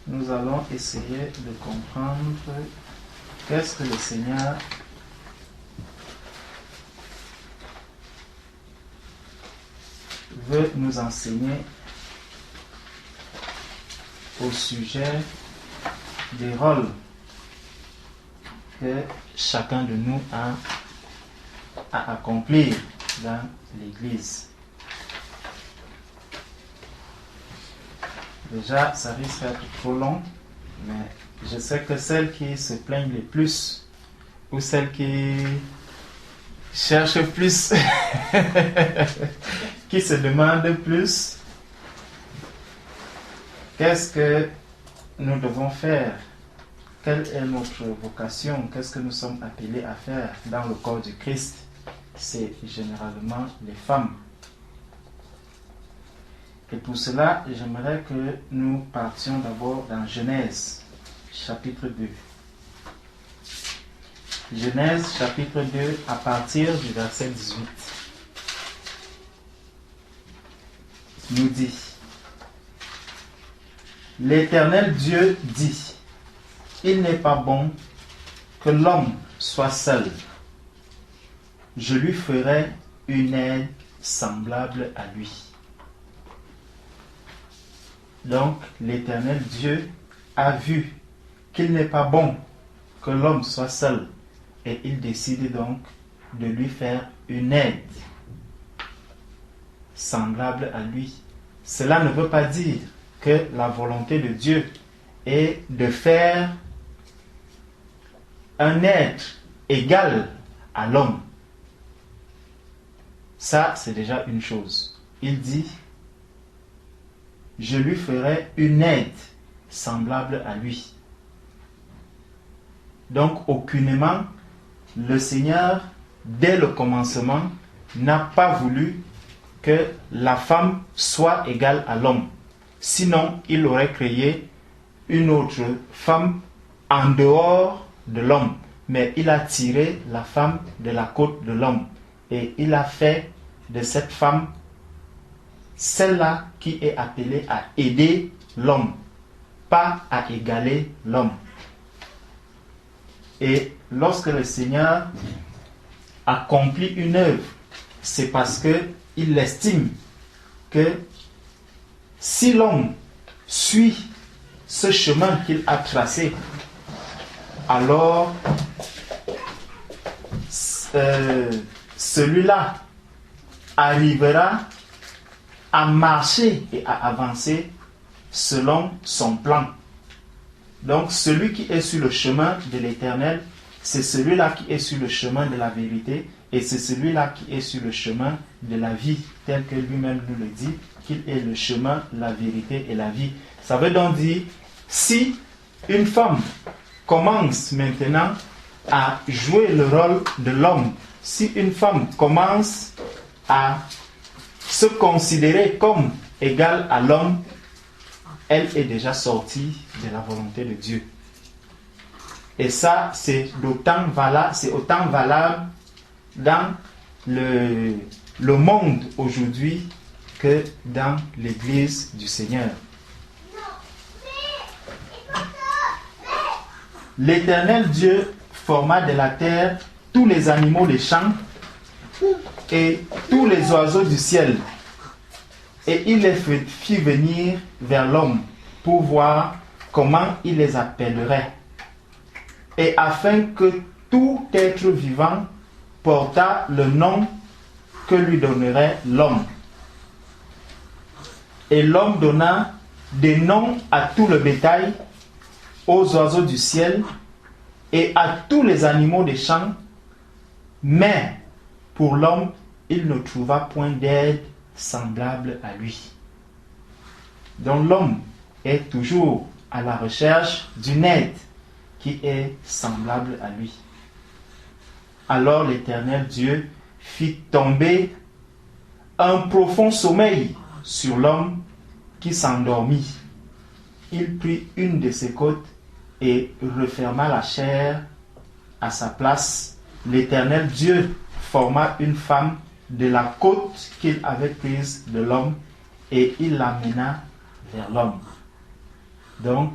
nous allons essayer de comprendre qu'est-ce que le Seigneur veut nous enseigner au sujet des rôles que chacun de nous a à accomplir dans l'Église. Déjà, ça risque d'être trop long, mais je sais que celles qui se plaignent le plus, ou celles qui cherchent plus, qui se demandent plus, qu'est-ce que nous devons faire? Quelle est notre vocation? Qu'est-ce que nous sommes appelés à faire dans le corps du Christ? C'est généralement les femmes. Et pour cela, j'aimerais que nous partions d'abord dans Genèse, chapitre 2. Genèse, chapitre 2, à partir du verset 18, nous dit: L'Éternel Dieu dit, il n'est pas bon que l'homme soit seul. Je lui ferai une aide semblable à lui. Donc, l'Éternel Dieu a vu qu'il n'est pas bon que l'homme soit seul. Et il décide donc de lui faire une aide semblable à lui. Cela ne veut pas dire que la volonté de Dieu est de faire un être égal à l'homme. Ça, c'est déjà une chose. Il dit: je lui ferai une aide semblable à lui. Donc, aucunement, le Seigneur, dès le commencement, n'a pas voulu que la femme soit égale à l'homme. Sinon, il aurait créé une autre femme en dehors de l'homme. Mais il a tiré la femme de la côte de l'homme. Et il a fait de cette femme celle-là qui est appelée à aider l'homme, pas à égaler l'homme. Et lorsque le Seigneur accomplit une œuvre, c'est parce qu'il estime que si l'homme suit ce chemin qu'il a tracé, alors celui-là arrivera à marcher et à avancer selon son plan. Donc celui qui est sur le chemin de l'Éternel, c'est celui-là qui est sur le chemin de la vérité, et c'est celui-là qui est sur le chemin de la vie, tel que lui-même nous le dit, qu'il est le chemin, la vérité et la vie. Ça veut donc dire, si une femme commence maintenant à jouer le rôle de l'homme, si une femme commence à se considérer comme égale à l'homme, elle est déjà sortie de la volonté de Dieu. Et ça, c'est autant valable dans le monde aujourd'hui que dans l'Église du Seigneur. L'Éternel Dieu forma de la terre tous les animaux des champs et tous les oiseaux du ciel. Et il les fit venir vers l'homme pour voir comment il les appellerait. Et afin que tout être vivant portât le nom que lui donnerait l'homme. Et l'homme donna des noms à tout le bétail, aux oiseaux du ciel et à tous les animaux des champs. Mais pour l'homme, il ne trouva point d'aide semblable à lui. Donc l'homme est toujours à la recherche d'une aide qui est semblable à lui. Alors l'Éternel Dieu fit tomber un profond sommeil sur l'homme qui s'endormit. Il prit une de ses côtes et referma la chair à sa place. L'Éternel Dieu forma une femme de la côte qu'il avait prise de l'homme et il l'amena vers l'homme. Donc,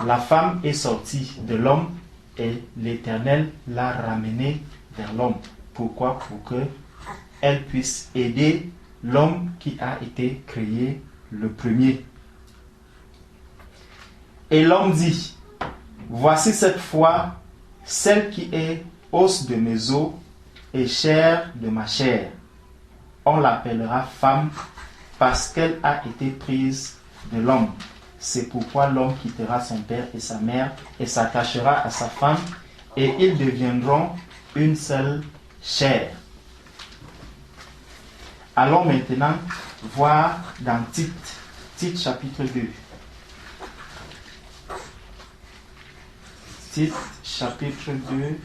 la femme est sortie de l'homme et l'Éternel l'a ramenée vers l'homme. Pourquoi? Pour que elle puisse aider l'homme qui a été créé le premier. Et l'homme dit, voici cette fois celle qui est os de mes os et chair de ma chair. On l'appellera femme parce qu'elle a été prise de l'homme. C'est pourquoi l'homme quittera son père et sa mère et s'attachera à sa femme et ils deviendront une seule chair. Allons maintenant voir dans Tite chapitre 2. Tite chapitre 2.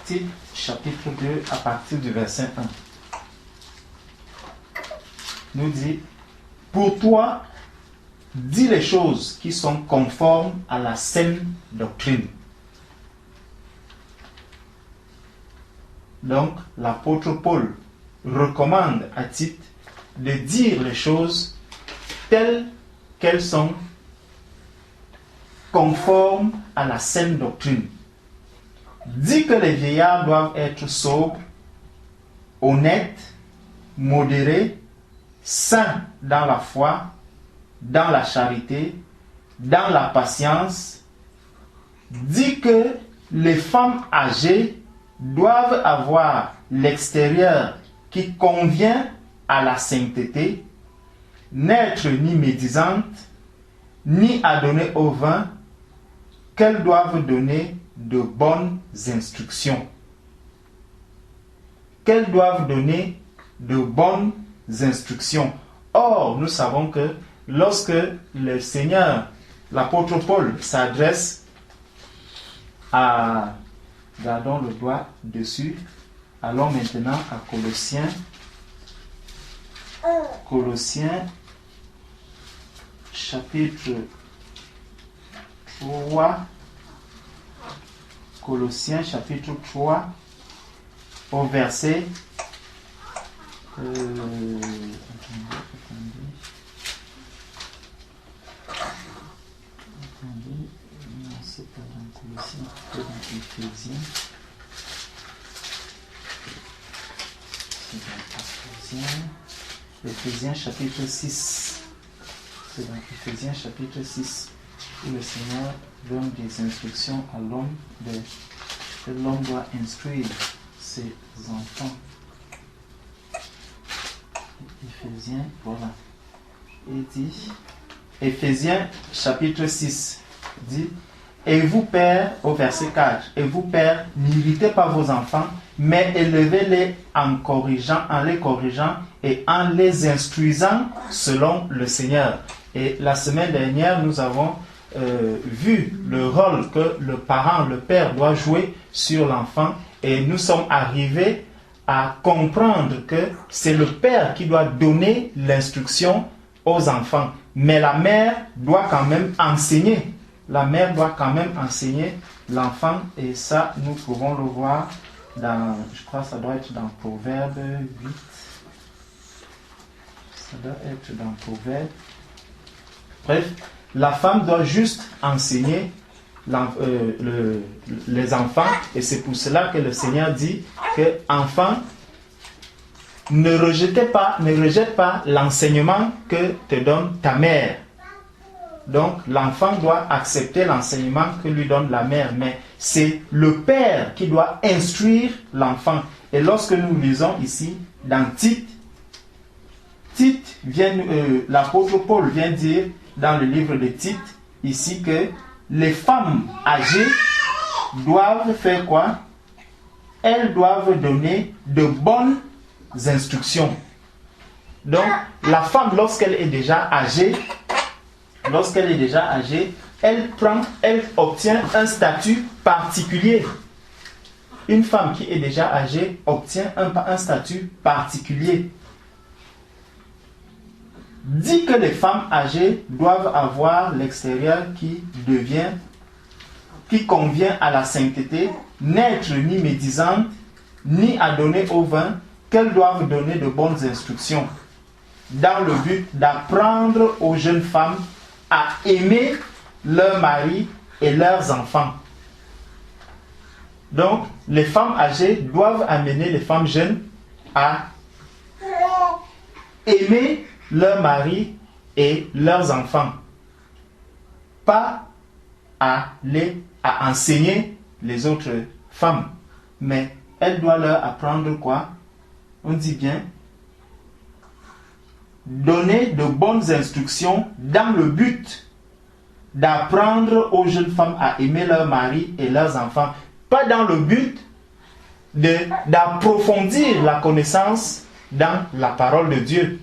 Tite chapitre 2 à partir du verset 1 nous dit, pour toi, dis les choses qui sont conformes à la saine doctrine. Donc, l'apôtre Paul recommande à Tite de dire les choses telles qu'elles sont conformes à la saine doctrine. Dit que les vieillards doivent être sobres, honnêtes, modérés, saints dans la foi, dans la charité, dans la patience. Dit que les femmes âgées doivent avoir l'extérieur qui convient à la sainteté, n'être ni médisantes, ni adonnées au vin, qu'elles doivent donner de bonnes instructions. Qu'elles doivent donner de bonnes instructions. Or, nous savons que lorsque le Seigneur, l'apôtre Paul, s'adresse à... Gardons le doigt dessus. Allons maintenant à Colossiens. Colossiens, chapitre 3. Colossiens chapitre 3 au verset c'est pas dans Colossiens, c'est dans Éphésiens. C'est dans Éphésiens chapitre 6. C'est dans Éphésiens chapitre 6 où le Seigneur donne des instructions à l'homme que l'homme doit instruire ses enfants. Éphésiens, voilà. Il dit, Éphésiens chapitre 6 dit, et vous pères, au verset 4, et vous pères, n'irritez pas vos enfants, mais élevez-les en les corrigeant et en les instruisant selon le Seigneur. Et la semaine dernière, nous avons vu le rôle que le parent, le père doit jouer sur l'enfant et nous sommes arrivés à comprendre que c'est le père qui doit donner l'instruction aux enfants. Mais la mère doit quand même enseigner. La mère doit quand même enseigner l'enfant et ça, nous pouvons le voir dans, je crois que ça doit être dans Proverbe 8. Ça doit être dans Proverbe. Bref, la femme doit juste enseigner les enfants et c'est pour cela que le Seigneur dit que enfant, ne rejette pas l'enseignement que te donne ta mère. Donc l'enfant doit accepter l'enseignement que lui donne la mère, mais c'est le père qui doit instruire l'enfant. Et lorsque nous lisons ici dans Tite, l'apôtre Paul vient dire dans le livre de Tite ici que les femmes âgées doivent faire quoi? Elles doivent donner de bonnes instructions. Donc la femme, lorsqu'elle est déjà âgée, elle obtient un statut particulier. une femme qui est déjà âgée obtient un statut particulier. Dit que les femmes âgées doivent avoir l'extérieur qui convient à la sainteté, n'être ni médisante, ni à donner au vin, qu'elles doivent donner de bonnes instructions, dans le but d'apprendre aux jeunes femmes à aimer leurs maris et leurs enfants. Donc, les femmes âgées doivent amener les femmes jeunes à aimer leurs maris et leurs enfants. Pas à enseigner les autres femmes, mais elles doivent leur apprendre quoi? On dit bien, donner de bonnes instructions dans le but d'apprendre aux jeunes femmes à aimer leurs maris et leurs enfants. Pas dans le but d'approfondir la connaissance dans la parole de Dieu.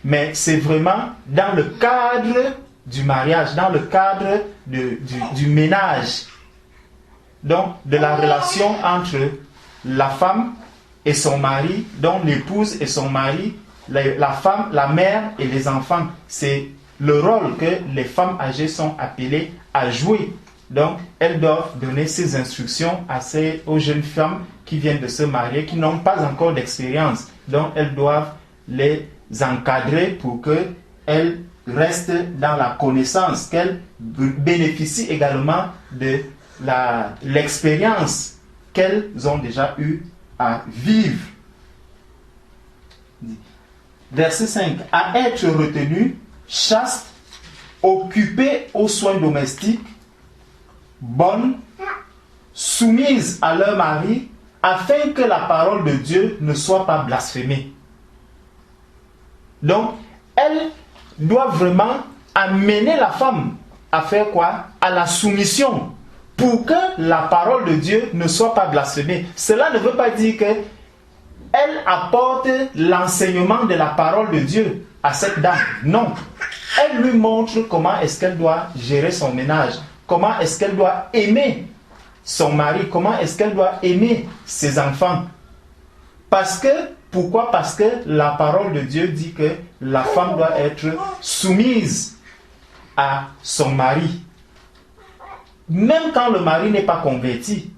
Mais c'est vraiment dans le cadre du mariage, dans le cadre du ménage. Donc, de la relation entre la femme et son mari, donc l'épouse et son mari, la femme, la mère et les enfants. C'est le rôle que les femmes âgées sont appelées à jouer. Donc, elles doivent donner ces instructions aux jeunes femmes qui viennent de se marier, qui n'ont pas encore d'expérience. Donc, elles doivent les encadrer pour qu'elles restent dans la connaissance, qu'elles bénéficient également de l'expérience qu'elles ont déjà eu à vivre. Verset 5. À être retenues, chastes, occupées aux soins domestiques, bonnes, soumises à leur mari, afin que la parole de Dieu ne soit pas blasphémée. Donc, elle doit vraiment amener la femme à faire quoi? À la soumission, pour que la parole de Dieu ne soit pas blasphémée. Cela ne veut pas dire que elle apporte l'enseignement de la parole de Dieu à cette dame. Non. Elle lui montre comment est-ce qu'elle doit gérer son ménage, comment est-ce qu'elle doit aimer son mari, comment est-ce qu'elle doit aimer ses enfants. Pourquoi? Parce que la parole de Dieu dit que la femme doit être soumise à son mari. Même quand le mari n'est pas converti,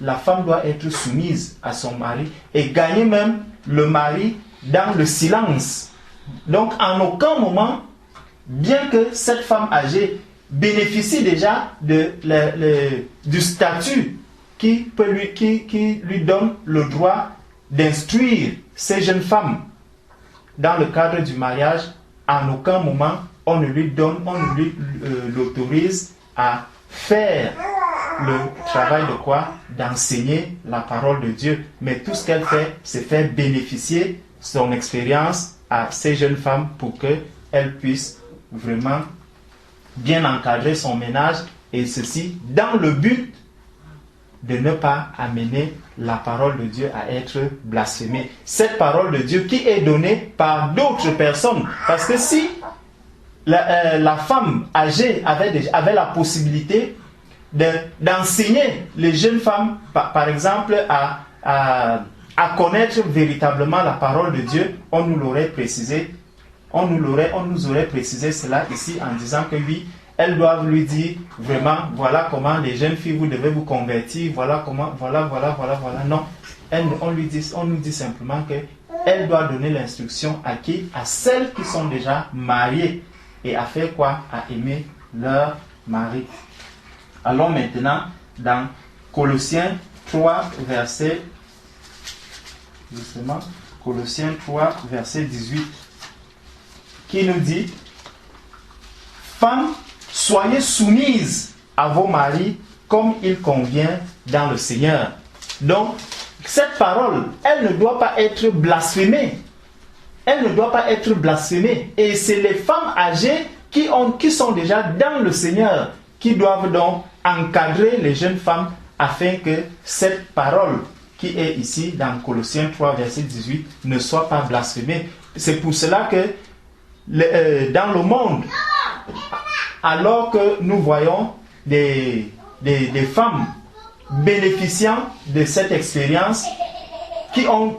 la femme doit être soumise à son mari et gagner même le mari dans le silence. Donc, en aucun moment, bien que cette femme âgée bénéficie déjà du statut qui lui donne le droit d'instruire ces jeunes femmes dans le cadre du mariage, en aucun moment on ne lui l'autorise à faire le travail de quoi? D'enseigner la parole de Dieu. Mais tout ce qu'elle fait, c'est faire bénéficier son expérience à ces jeunes femmes pour qu'elles puissent vraiment bien encadrer son ménage, et ceci dans le but de ne pas amener la parole de Dieu à être blasphémée. Cette parole de Dieu qui est donnée par d'autres personnes. Parce que si la femme âgée avait la possibilité d'enseigner les jeunes femmes, par exemple, à connaître véritablement la parole de Dieu, on nous aurait précisé cela ici en disant que oui, elles doivent lui dire vraiment, voilà comment les jeunes filles, vous devez vous convertir, voilà comment, voilà. Non, on nous dit simplement qu'elle doit donner l'instruction à qui? À celles qui sont déjà mariées. Et à faire quoi? À aimer leur mari. Allons maintenant dans Colossiens 3, verset 18, qui nous dit: Femmes, soyez soumises à vos maris comme il convient dans le Seigneur. Donc, cette parole, elle ne doit pas être blasphémée. Elle ne doit pas être blasphémée. Et c'est les femmes âgées qui sont déjà dans le Seigneur qui doivent donc encadrer les jeunes femmes afin que cette parole qui est ici dans Colossiens 3, verset 18 ne soit pas blasphémée. C'est pour cela que dans le monde, alors que nous voyons des femmes bénéficiant de cette expérience, qui ont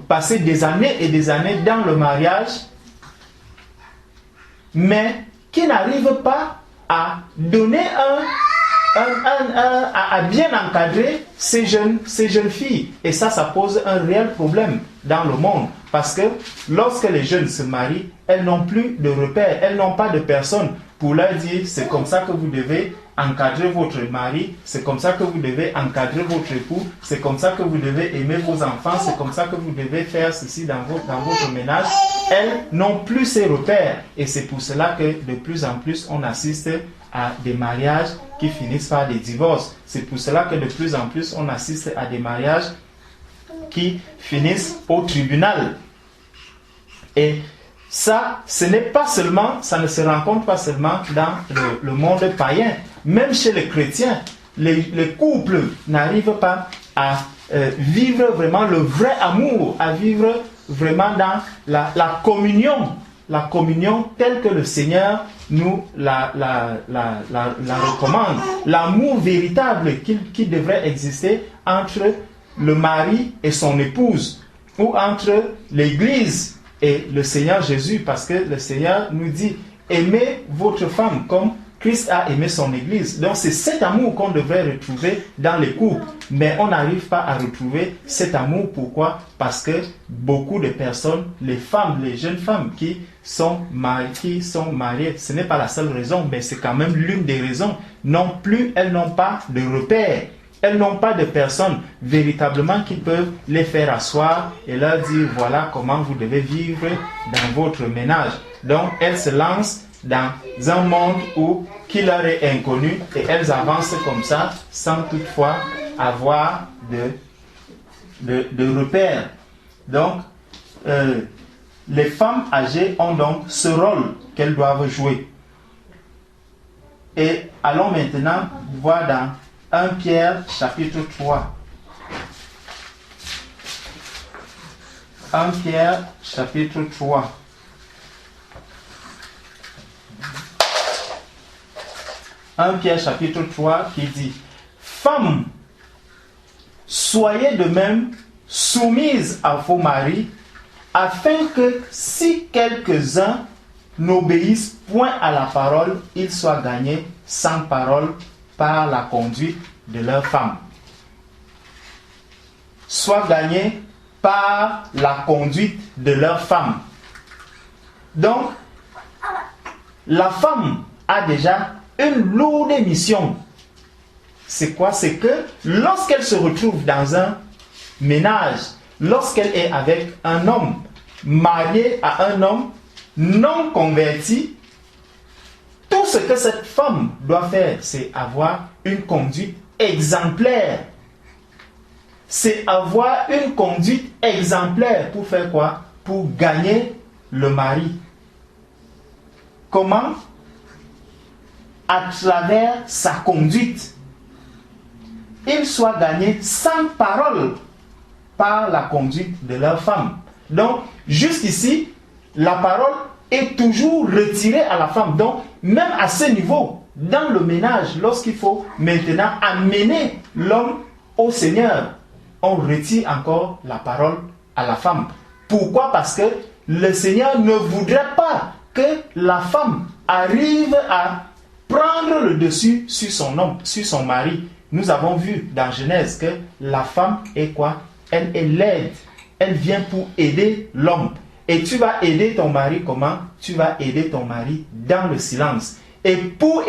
passé des années et des années dans le mariage, mais qui n'arrivent pas à donner à bien encadrer ces jeunes filles. Et ça pose un réel problème dans le monde. Parce que lorsque les jeunes se marient, elles n'ont plus de repères, elles n'ont pas de personne pour leur dire c'est comme ça que vous devez encadrer votre mari, c'est comme ça que vous devez encadrer votre époux, c'est comme ça que vous devez aimer vos enfants, c'est comme ça que vous devez faire ceci dans votre ménage. Elles n'ont plus ces repères et c'est pour cela que de plus en plus on assiste à des mariages qui finissent par des divorces. C'est pour cela que de plus en plus on assiste à des mariages qui finissent au tribunal. Et ça, ça ne se rencontre pas seulement dans le monde païen. Même chez les chrétiens, les couples n'arrivent pas à vivre vraiment le vrai amour, à vivre vraiment dans la communion telle que le Seigneur nous la recommande. L'amour véritable qui devrait exister entre le mari et son épouse, ou entre l'Église et le Seigneur Jésus, parce que le Seigneur nous dit aimez votre femme comme Christ a aimé son Église. Donc c'est cet amour qu'on devrait retrouver dans les couples, mais on n'arrive pas à retrouver cet amour. Pourquoi? Parce que beaucoup de personnes, les femmes, les jeunes femmes qui sont mariées, ce n'est pas la seule raison, mais c'est quand même l'une des raisons. Non plus, elles n'ont pas de repères. Elles n'ont pas de personnes véritablement qui peuvent les faire asseoir et leur dire voilà comment vous devez vivre dans votre ménage. Donc elles se lancent dans un monde qui leur est inconnu et elles avancent comme ça sans toutefois avoir de repères. Donc les femmes âgées ont donc ce rôle qu'elles doivent jouer. Et allons maintenant voir dans 1 Pierre chapitre 3. 1 Pierre chapitre 3. 1 Pierre chapitre 3 qui dit « Femmes, soyez de même soumises à vos maris, afin que si quelques-uns n'obéissent point à la parole, ils soient gagnés sans parole par la conduite de leur femme. » Soient gagnés par la conduite de leur femme. Donc, la femme a déjà une lourde mission. C'est quoi? C'est que lorsqu'elle se retrouve dans un ménage, lorsqu'elle est avec un homme, marié à un homme non converti, tout ce que cette femme doit faire, c'est avoir une conduite exemplaire. C'est avoir une conduite exemplaire pour faire quoi? Pour gagner le mari. Comment? À travers sa conduite. Ils soient gagnés sans parole par la conduite de leur femme. Donc, juste ici, la parole est toujours retirée à la femme. Donc, même à ce niveau, dans le ménage, lorsqu'il faut maintenant amener l'homme au Seigneur, on retire encore la parole à la femme. Pourquoi? Parce que le Seigneur ne voudrait pas que la femme arrive à prendre le dessus sur son homme, sur son mari. Nous avons vu dans Genèse que la femme est quoi? Elle est l'aide. Elle vient pour aider l'homme. Et tu vas aider ton mari comment? Tu vas aider ton mari dans le silence. Et pour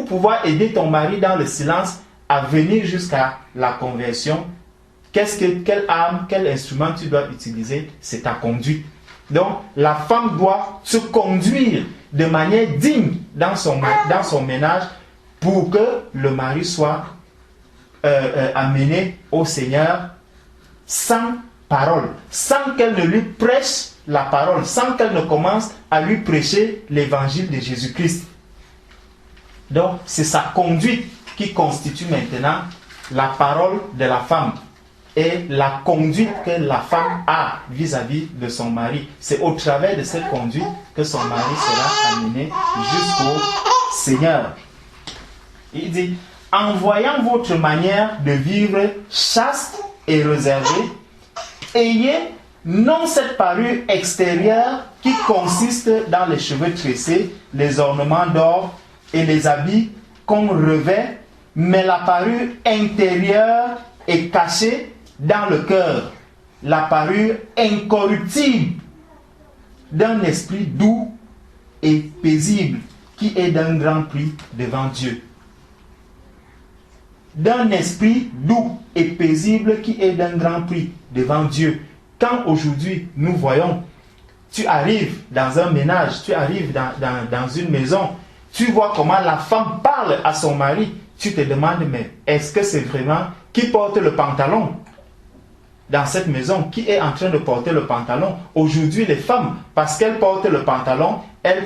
pouvoir aider ton mari dans le silence, à venir jusqu'à la conversion, quelle arme, quel instrument tu dois utiliser? C'est ta conduite. Donc, la femme doit se conduire de manière digne dans son ménage pour que le mari soit amené au Seigneur sans parole, sans qu'elle ne lui prêche la parole, sans qu'elle ne commence à lui prêcher l'évangile de Jésus-Christ. Donc, c'est sa conduite qui constitue maintenant la parole de la femme et la conduite que la femme a vis-à-vis de son mari. C'est au travers de cette conduite que son mari sera amené jusqu'au Seigneur. Il dit, en voyant votre manière de vivre chaste et réservée, ayez non cette parure extérieure qui consiste dans les cheveux tressés, les ornements d'or et les habits qu'on revêt, mais la parure intérieure est cachée dans le cœur, la parure incorruptible d'un esprit doux et paisible qui est d'un grand prix devant Dieu. D'un esprit doux et paisible qui est d'un grand prix devant Dieu. Quand aujourd'hui nous voyons, tu arrives dans un ménage, tu arrives dans une maison, tu vois comment la femme parle à son mari, tu te demandes, mais est-ce que c'est vraiment qui porte le pantalon dans cette maison? Qui est en train de porter le pantalon? Aujourd'hui, les femmes, parce qu'elles portent le pantalon, elles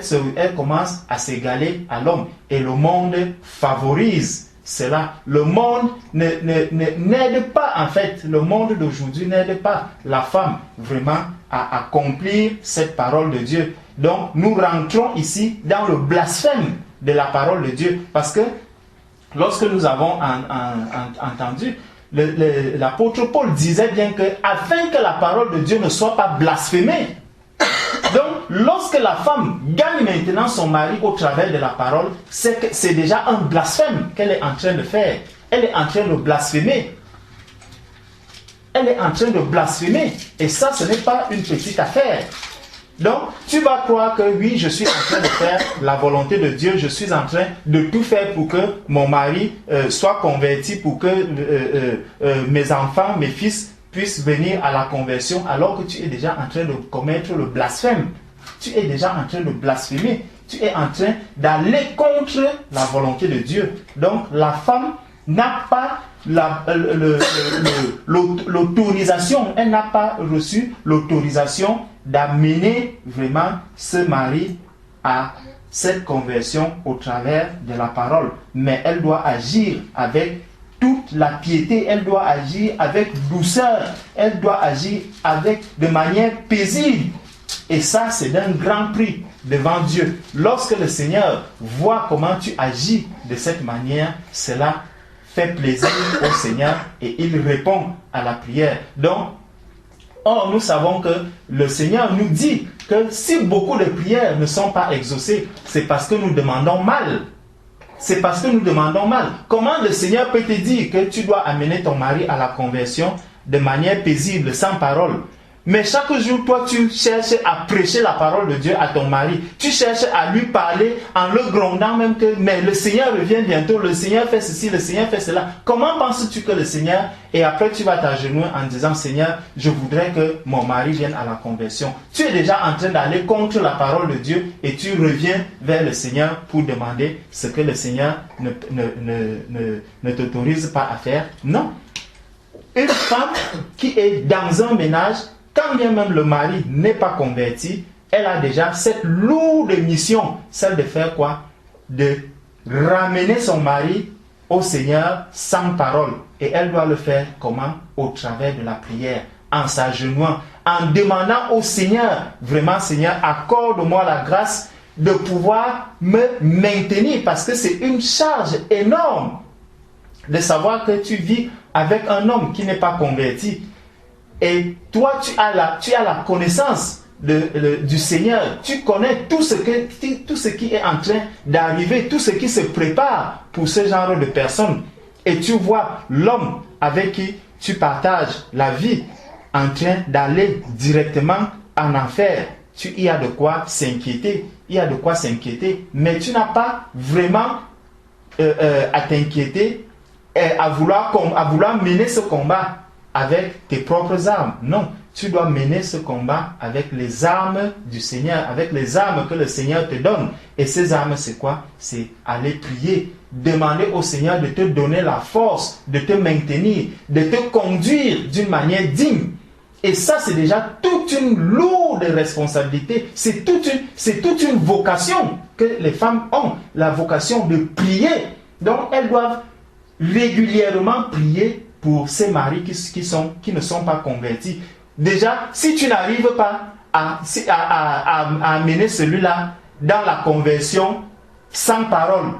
commencent à s'égaler à l'homme. Et le monde favorise cela. Le monde n'aide pas, en fait, le monde d'aujourd'hui n'aide pas la femme vraiment à accomplir cette parole de Dieu. Donc, nous rentrons ici dans le blasphème de la parole de Dieu. Parce que lorsque nous avons entendu, l'apôtre Paul disait bien que afin que la parole de Dieu ne soit pas blasphémée, donc lorsque la femme gagne maintenant son mari au travers de la parole, c'est que c'est déjà un blasphème qu'elle est en train de faire. Elle est en train de blasphémer. Elle est en train de blasphémer. Et ça, ce n'est pas une petite affaire. Donc, tu vas croire que oui, je suis en train de faire la volonté de Dieu, je suis en train de tout faire pour que mon mari soit converti, pour que mes enfants, mes fils puissent venir à la conversion, alors que tu es déjà en train de commettre le blasphème. Tu es déjà en train de blasphémer. Tu es en train d'aller contre la volonté de Dieu. Donc, la femme n'a pas l'autorisation, elle n'a pas reçu l'autorisation d'amener vraiment ce mari à cette conversion au travers de la parole. Mais elle doit agir avec toute la piété, elle doit agir avec douceur, elle doit agir de manière paisible. Et ça, c'est d'un grand prix devant Dieu. Lorsque le Seigneur voit comment tu agis de cette manière, cela fait plaisir au Seigneur et il répond à la prière. Donc, or, nous savons que le Seigneur nous dit que si beaucoup de prières ne sont pas exaucées, c'est parce que nous demandons mal. C'est parce que nous demandons mal. Comment le Seigneur peut te dire que tu dois amener ton mari à la conversion de manière paisible, sans parole? Mais chaque jour, toi, tu cherches à prêcher la parole de Dieu à ton mari. Tu cherches à lui parler en le grondant même que, mais le Seigneur revient bientôt, le Seigneur fait ceci, le Seigneur fait cela. Comment penses-tu que le Seigneur, et après tu vas t'agenouiller en disant, Seigneur, je voudrais que mon mari vienne à la conversion. Tu es déjà en train d'aller contre la parole de Dieu et tu reviens vers le Seigneur pour demander ce que le Seigneur ne t'autorise pas à faire. Non. Une femme qui est dans un ménage, quand bien même le mari n'est pas converti, elle a déjà cette lourde mission, celle de faire quoi? De ramener son mari au Seigneur sans parole. Et elle doit le faire comment? Au travers de la prière, en s'agenouillant, en demandant au Seigneur, vraiment Seigneur, accorde-moi la grâce de pouvoir me maintenir, parce que c'est une charge énorme de savoir que tu vis avec un homme qui n'est pas converti. Et toi, tu as la connaissance du Seigneur. Tu connais tout ce qui est en train d'arriver, tout ce qui se prépare pour ce genre de personnes. Et tu vois l'homme avec qui tu partages la vie en train d'aller directement en enfer. Il y a de quoi s'inquiéter. Il y a de quoi s'inquiéter. Mais tu n'as pas vraiment à t'inquiéter et à vouloir mener ce combat avec tes propres armes. Non, tu dois mener ce combat avec les armes du Seigneur, avec les armes que le Seigneur te donne. Et ces armes, c'est quoi? C'est aller prier, demander au Seigneur de te donner la force, de te maintenir, de te conduire d'une manière digne. Et ça, c'est déjà toute une lourde responsabilité. C'est toute une vocation que les femmes ont, la vocation de prier. Donc, elles doivent régulièrement prier pour ces maris qui ne sont pas convertis. Déjà, si tu n'arrives pas à amener celui-là dans la conversion sans parole,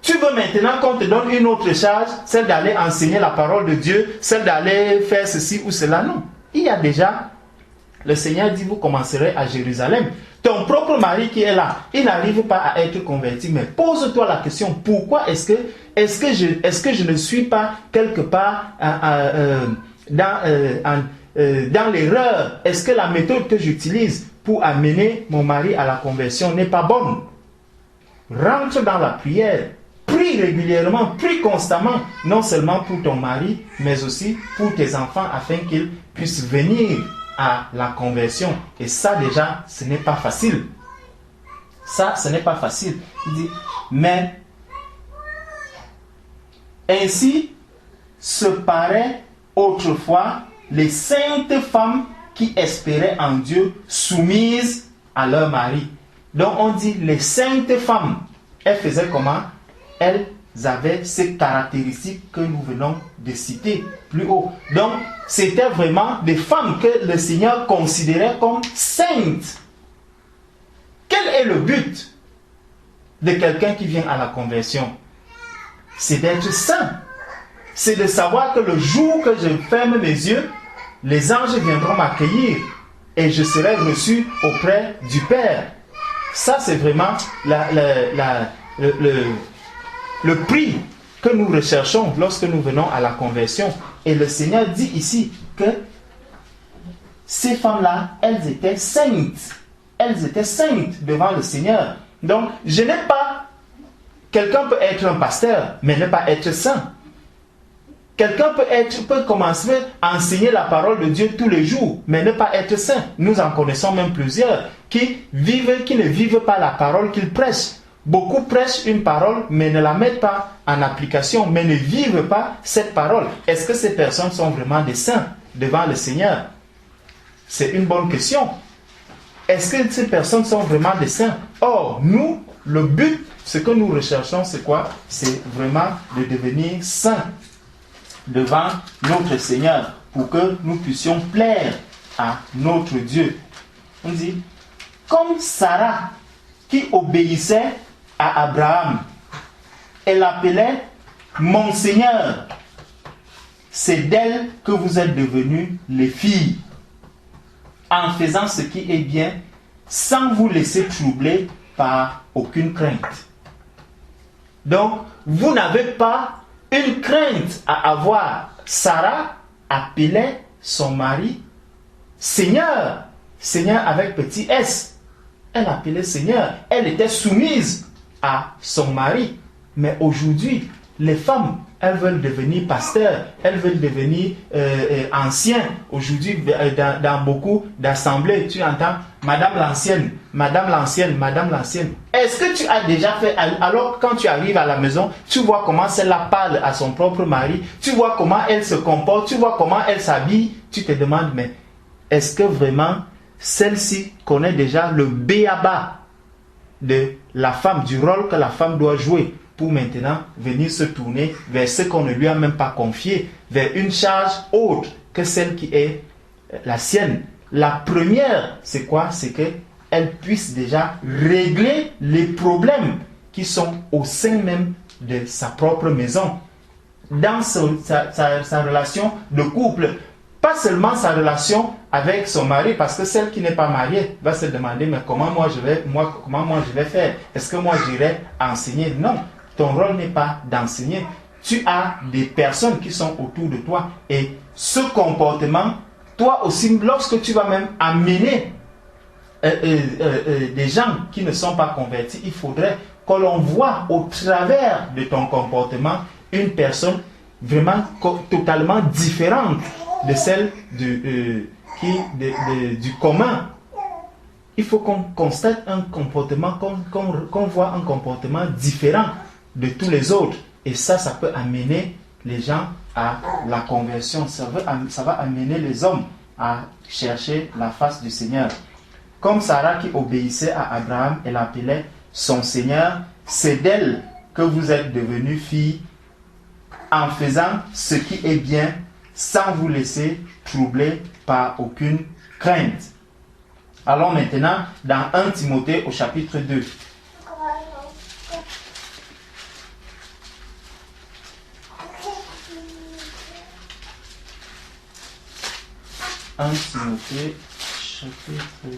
Tu veux maintenant qu'on te donne une autre charge, celle d'aller enseigner la parole de Dieu, celle d'aller faire ceci ou cela. Non. Il y a déjà, le Seigneur dit, vous commencerez à Jérusalem. Ton propre mari qui est là, il n'arrive pas à être converti. Mais pose-toi la question, pourquoi est-ce que je ne suis pas quelque part dans l'erreur? Est-ce que la méthode que j'utilise pour amener mon mari à la conversion n'est pas bonne? Rentre dans la prière. Prie régulièrement, prie constamment, non seulement pour ton mari, mais aussi pour tes enfants, afin qu'ils puissent venir à la conversion. Et ça déjà, ce n'est pas facile. Ça, ce n'est pas facile. Il dit, mais ainsi se paraît autrefois les saintes femmes qui espéraient en Dieu, soumises à leur mari. Donc on dit les saintes femmes, elles faisaient comment? Elles avaient ces caractéristiques que nous venons de citer plus haut. Donc, c'était vraiment des femmes que le Seigneur considérait comme saintes. Quel est le but de quelqu'un qui vient à la conversion? C'est d'être saint. C'est de savoir que le jour que je ferme mes yeux, les anges viendront m'accueillir et je serai reçu auprès du Père. Ça, c'est vraiment le prix que nous recherchons lorsque nous venons à la conversion. Et le Seigneur dit ici que ces femmes-là, elles étaient saintes. Elles étaient saintes devant le Seigneur. Donc, quelqu'un peut être un pasteur, mais ne pas être saint. Quelqu'un peut commencer à enseigner la parole de Dieu tous les jours, mais ne pas être saint. Nous en connaissons même plusieurs qui ne vivent pas la parole qu'ils prêchent. Beaucoup prêchent une parole, mais ne la mettent pas en application, mais ne vivent pas cette parole. Est-ce que ces personnes sont vraiment des saints devant le Seigneur? C'est une bonne question. Est-ce que ces personnes sont vraiment des saints? Or, nous, le but, ce que nous recherchons, c'est quoi? C'est vraiment de devenir saints devant notre Seigneur pour que nous puissions plaire à notre Dieu. On dit, comme Sarah qui obéissait à Abraham, elle l'appelait mon Seigneur. C'est d'elle que vous êtes devenus les filles, en faisant ce qui est bien, sans vous laisser troubler par aucune crainte. Donc, vous n'avez pas une crainte à avoir. Sarah appelait son mari Seigneur, Seigneur avec petit S. Elle appelait Seigneur. Elle était soumise à son mari. Mais aujourd'hui, les femmes, elles veulent devenir pasteurs, elles veulent devenir anciens. Aujourd'hui, dans beaucoup d'assemblées, tu entends Madame l'ancienne, Madame l'ancienne, Madame l'ancienne. Est-ce que tu as déjà fait, alors quand tu arrives à la maison, tu vois comment celle-là parle à son propre mari, tu vois comment elle se comporte, tu vois comment elle s'habille, tu te demandes, mais est-ce que vraiment celle-ci connaît déjà le b.a.-ba de la femme, du rôle que la femme doit jouer pour maintenant venir se tourner vers ce qu'on ne lui a même pas confié, vers une charge autre que celle qui est la sienne. La première, c'est quoi? C'est qu'elle puisse déjà régler les problèmes qui sont au sein même de sa propre maison. Dans sa relation de couple, pas seulement sa relation avec son mari, parce que celle qui n'est pas mariée va se demander, mais comment moi je vais faire? Est-ce que moi j'irai enseigner? Non. Ton rôle n'est pas d'enseigner. Tu as des personnes qui sont autour de toi. Et ce comportement, toi aussi, lorsque tu vas même amener des gens qui ne sont pas convertis, il faudrait que l'on voit au travers de ton comportement une personne vraiment totalement différente de celle du commun. Il faut qu'on constate un comportement, qu'on voit un comportement différent de tous les autres. Et ça peut amener les gens à la conversion. Ça va amener les hommes à chercher la face du Seigneur. Comme Sarah qui obéissait à Abraham, elle appelait son Seigneur. C'est d'elle que vous êtes devenus filles en faisant ce qui est bien, sans vous laisser troubler par aucune crainte. Allons maintenant dans 1 Timothée au chapitre 2. 1 Timothée, chapitre 2.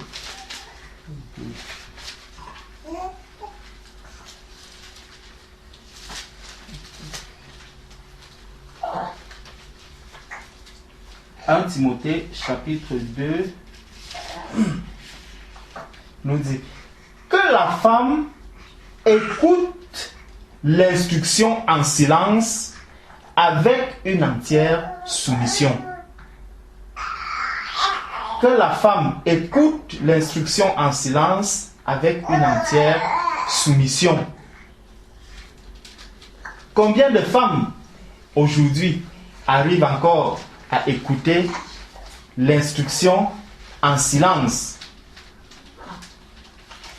« 1 Timothée, chapitre 2, nous dit que la femme écoute l'instruction en silence avec une entière soumission. » Que la femme écoute l'instruction en silence avec une entière soumission. Combien de femmes aujourd'hui arrivent encore à écouter l'instruction en silence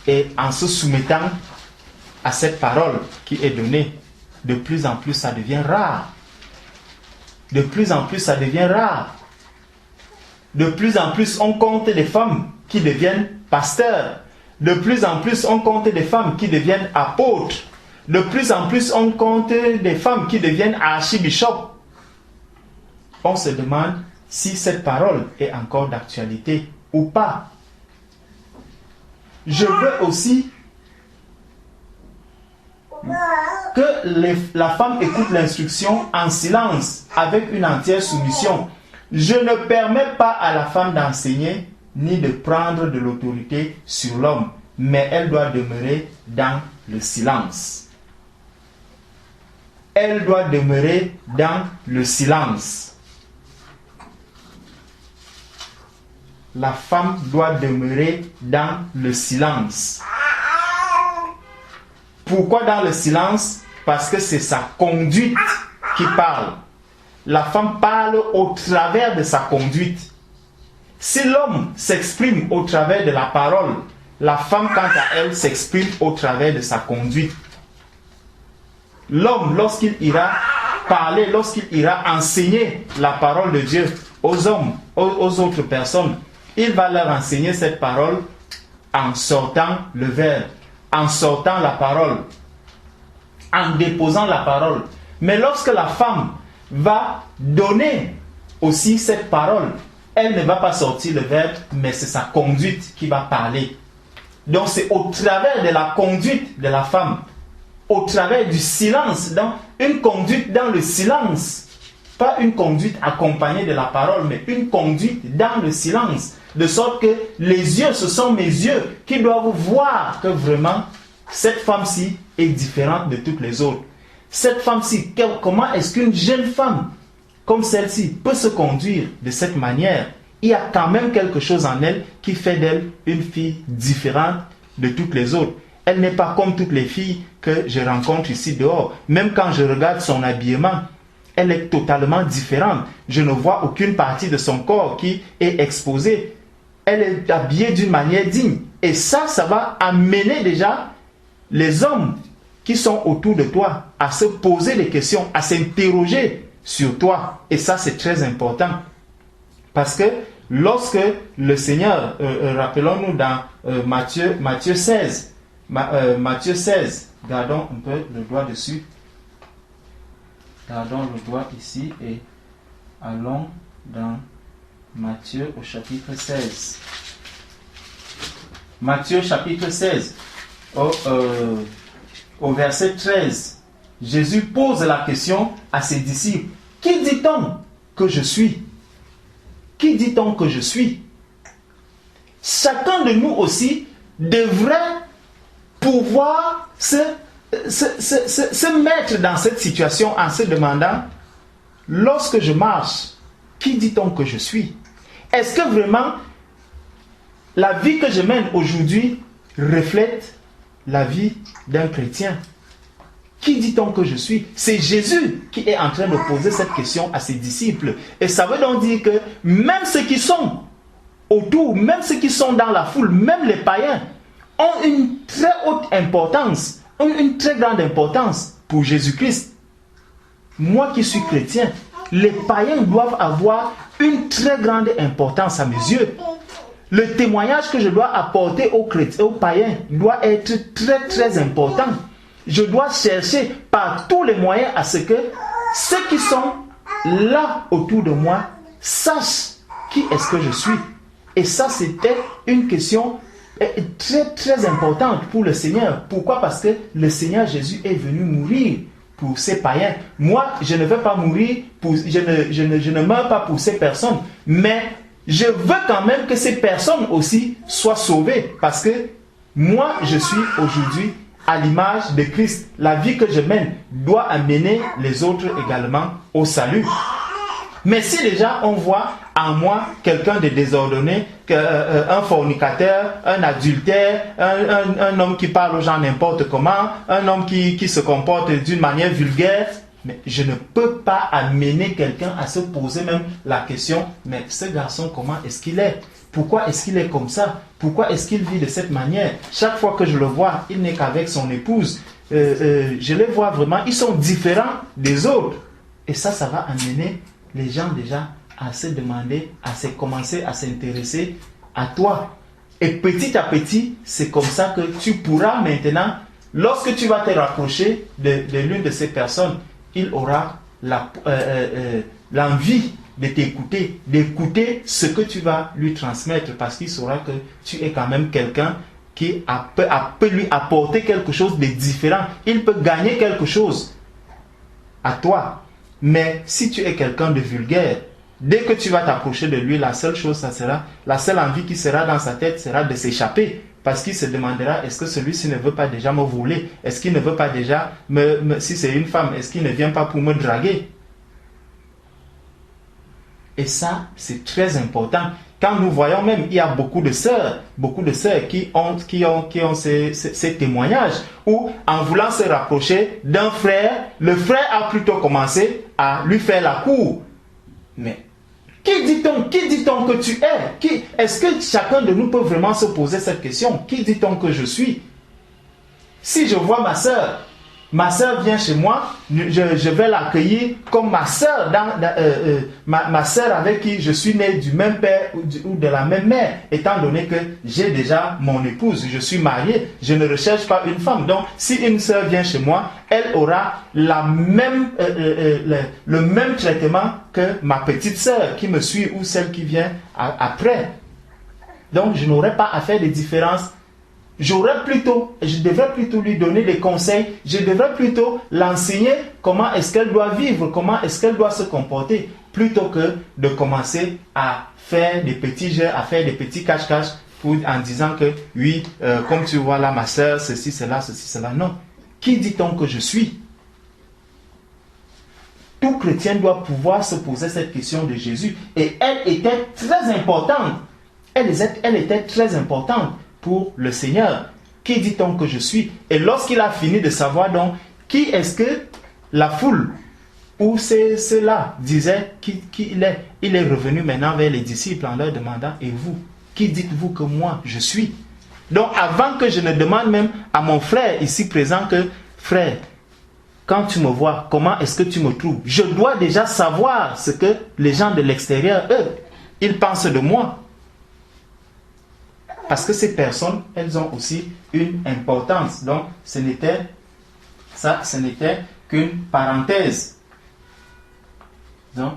et en se soumettant à cette parole qui est donnée? De plus en plus, ça devient rare. De plus en plus, ça devient rare. De plus en plus, on compte des femmes qui deviennent pasteurs. De plus en plus, on compte des femmes qui deviennent apôtres. De plus en plus, on compte des femmes qui deviennent archibishops. On se demande si cette parole est encore d'actualité ou pas. Je veux aussi que la femme écoute l'instruction en silence, avec une entière soumission. Je ne permets pas à la femme d'enseigner ni de prendre de l'autorité sur l'homme, mais elle doit demeurer dans le silence. Elle doit demeurer dans le silence. La femme doit demeurer dans le silence. Pourquoi dans le silence? Parce que c'est sa conduite qui parle. La femme parle au travers de sa conduite. Si l'homme s'exprime au travers de la parole, la femme, quant à elle, s'exprime au travers de sa conduite. L'homme, lorsqu'il ira parler, lorsqu'il ira enseigner la parole de Dieu aux hommes, aux autres personnes, il va leur enseigner cette parole en sortant le verbe, en sortant la parole, en déposant la parole. Mais lorsque la femme va donner aussi cette parole, elle ne va pas sortir le verbe, mais c'est sa conduite qui va parler. Donc c'est au travers de la conduite de la femme, au travers du silence, dans une conduite dans le silence, pas une conduite accompagnée de la parole, mais une conduite dans le silence, de sorte que les yeux, ce sont mes yeux qui doivent voir que vraiment cette femme-ci est différente de toutes les autres. Cette femme-ci, comment est-ce qu'une jeune femme comme celle-ci peut se conduire de cette manière? Il y a quand même quelque chose en elle qui fait d'elle une fille différente de toutes les autres. Elle n'est pas comme toutes les filles que je rencontre ici dehors. Même quand je regarde son habillement, elle est totalement différente. Je ne vois aucune partie de son corps qui est exposée. Elle est habillée d'une manière digne. Et ça va amener déjà les hommes qui sont autour de toi à se poser des questions, à s'interroger sur toi. Et ça, c'est très important. Parce que lorsque le Seigneur, rappelons-nous dans Matthieu 16, Matthieu 16, gardons un peu le doigt dessus. Gardons le doigt ici et allons dans Matthieu au chapitre 16. Matthieu chapitre 16, au verset 13, Jésus pose la question à ses disciples. Qui dit-on que je suis? Qui dit-on que je suis? Chacun de nous aussi devrait pouvoir se mettre dans cette situation en se demandant, lorsque je marche, qui dit-on que je suis? Est-ce que vraiment la vie que je mène aujourd'hui reflète la vie d'un chrétien? Qui dit-on que je suis? C'est Jésus qui est en train de poser cette question à ses disciples. Et ça veut donc dire que même ceux qui sont autour, même ceux qui sont dans la foule, même les païens, ont une très haute importance, ont une très grande importance pour Jésus-Christ. Moi qui suis chrétien, les païens doivent avoir une très grande importance à mes yeux. Le témoignage que je dois apporter aux chrétiens, aux païens, doit être très très important. Je dois chercher par tous les moyens à ce que ceux qui sont là autour de moi sachent qui est-ce que je suis? Et ça, c'était une question très, très importante pour le Seigneur. Pourquoi? Parce que le Seigneur Jésus est venu mourir pour ces païens. Moi, je ne veux pas mourir, je ne meurs pas pour ces personnes, mais je veux quand même que ces personnes aussi soient sauvées, parce que moi, je suis aujourd'hui à l'image de Christ. La vie que je mène doit amener les autres également au salut. Mais si déjà on voit en moi quelqu'un de désordonné, un fornicateur, un adultère, un homme qui parle aux gens n'importe comment, un homme qui se comporte d'une manière vulgaire, mais je ne peux pas amener quelqu'un à se poser même la question, mais ce garçon, comment est-ce qu'il est? Pourquoi est-ce qu'il est comme ça? Pourquoi est-ce qu'il vit de cette manière? Chaque fois que je le vois, il n'est qu'avec son épouse. Je les vois vraiment, ils sont différents des autres. Et ça va amener les gens déjà à se demander, commencer à s'intéresser à toi. Et petit à petit, c'est comme ça que tu pourras maintenant, lorsque tu vas te rapprocher de l'une de ces personnes, il aura l'envie de t'écouter, d'écouter ce que tu vas lui transmettre, parce qu'il saura que tu es quand même quelqu'un qui peut lui apporter quelque chose de différent. Il peut gagner quelque chose à toi. Mais si tu es quelqu'un de vulgaire, dès que tu vas t'approcher de lui, la seule envie qui sera dans sa tête sera de s'échapper. Parce qu'il se demandera, est-ce que celui-ci ne veut pas déjà me voler? Est-ce qu'il ne veut pas déjà, si c'est une femme, est-ce qu'il ne vient pas pour me draguer? Et ça, c'est très important. Quand nous voyons même, il y a beaucoup de sœurs qui ont ces témoignages où, en voulant se rapprocher d'un frère, le frère a plutôt commencé à lui faire la cour. Mais qui dit-on que tu es? Est-ce que chacun de nous peut vraiment se poser cette question? Qui dit-on que je suis? Si je vois ma sœur vient chez moi, je vais l'accueillir comme ma sœur, ma sœur avec qui je suis né du même père ou de la même mère, étant donné que j'ai déjà mon épouse, je suis marié, je ne recherche pas une femme. Donc, si une sœur vient chez moi, elle aura le même traitement que ma petite sœur qui me suit ou celle qui vient après. Donc, je n'aurai pas à faire de différence. Je devrais plutôt lui donner des conseils, je devrais plutôt l'enseigner comment est-ce qu'elle doit vivre, comment est-ce qu'elle doit se comporter, plutôt que de commencer à faire des petits jeux, à faire des petits cache-cache en disant que oui, comme tu vois là, ma soeur, ceci, cela. Non. Qui dit-on que je suis? Tout chrétien doit pouvoir se poser cette question de Jésus. Et elle était très importante. Elle était très importante pour le Seigneur. Qui dit-on que je suis? Et lorsqu'il a fini de savoir donc qui est-ce que la foule ou ceux-là disaient qui il est revenu maintenant vers les disciples en leur demandant, et vous, qui dites-vous que moi je suis? Donc avant que je ne demande même à mon frère ici présent que, frère, quand tu me vois, comment est-ce que tu me trouves? Je dois déjà savoir ce que les gens de l'extérieur, eux, ils pensent de moi. Parce que ces personnes, elles ont aussi une importance. Donc, ce n'était qu'une parenthèse. Donc,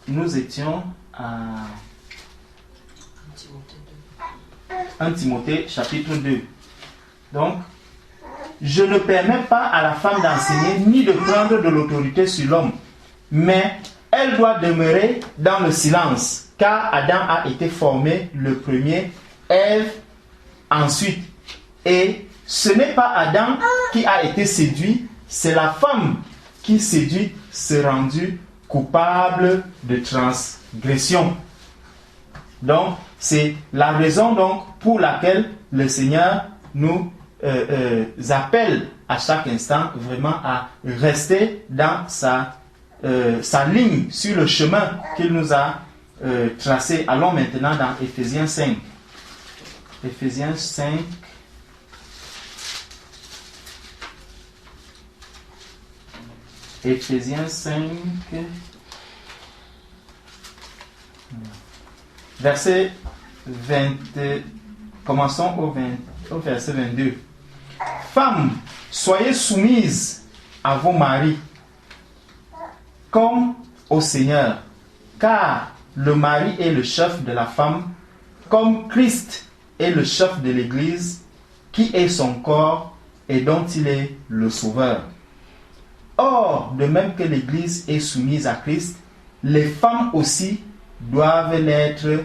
nous étions à 1 Timothée chapitre 2. Donc, je ne permets pas à la femme d'enseigner ni de prendre de l'autorité sur l'homme, mais elle doit demeurer dans le silence. Car Adam a été formé le premier, Ève ensuite. Et ce n'est pas Adam qui a été séduit, c'est la femme qui séduite s'est rendue coupable de transgression. Donc, c'est la raison donc pour laquelle le Seigneur nous appelle à chaque instant vraiment à rester dans sa ligne, sur le chemin qu'il nous a tracé. Allons maintenant dans Éphésiens 5. Éphésiens 5. Éphésiens 5. Verset 20. Commençons au verset 22. Femmes, soyez soumises à vos maris, comme au Seigneur. Car le mari est le chef de la femme, comme Christ est le chef de l'Église, qui est son corps et dont il est le sauveur. Or, de même que l'Église est soumise à Christ, les femmes aussi doivent l'être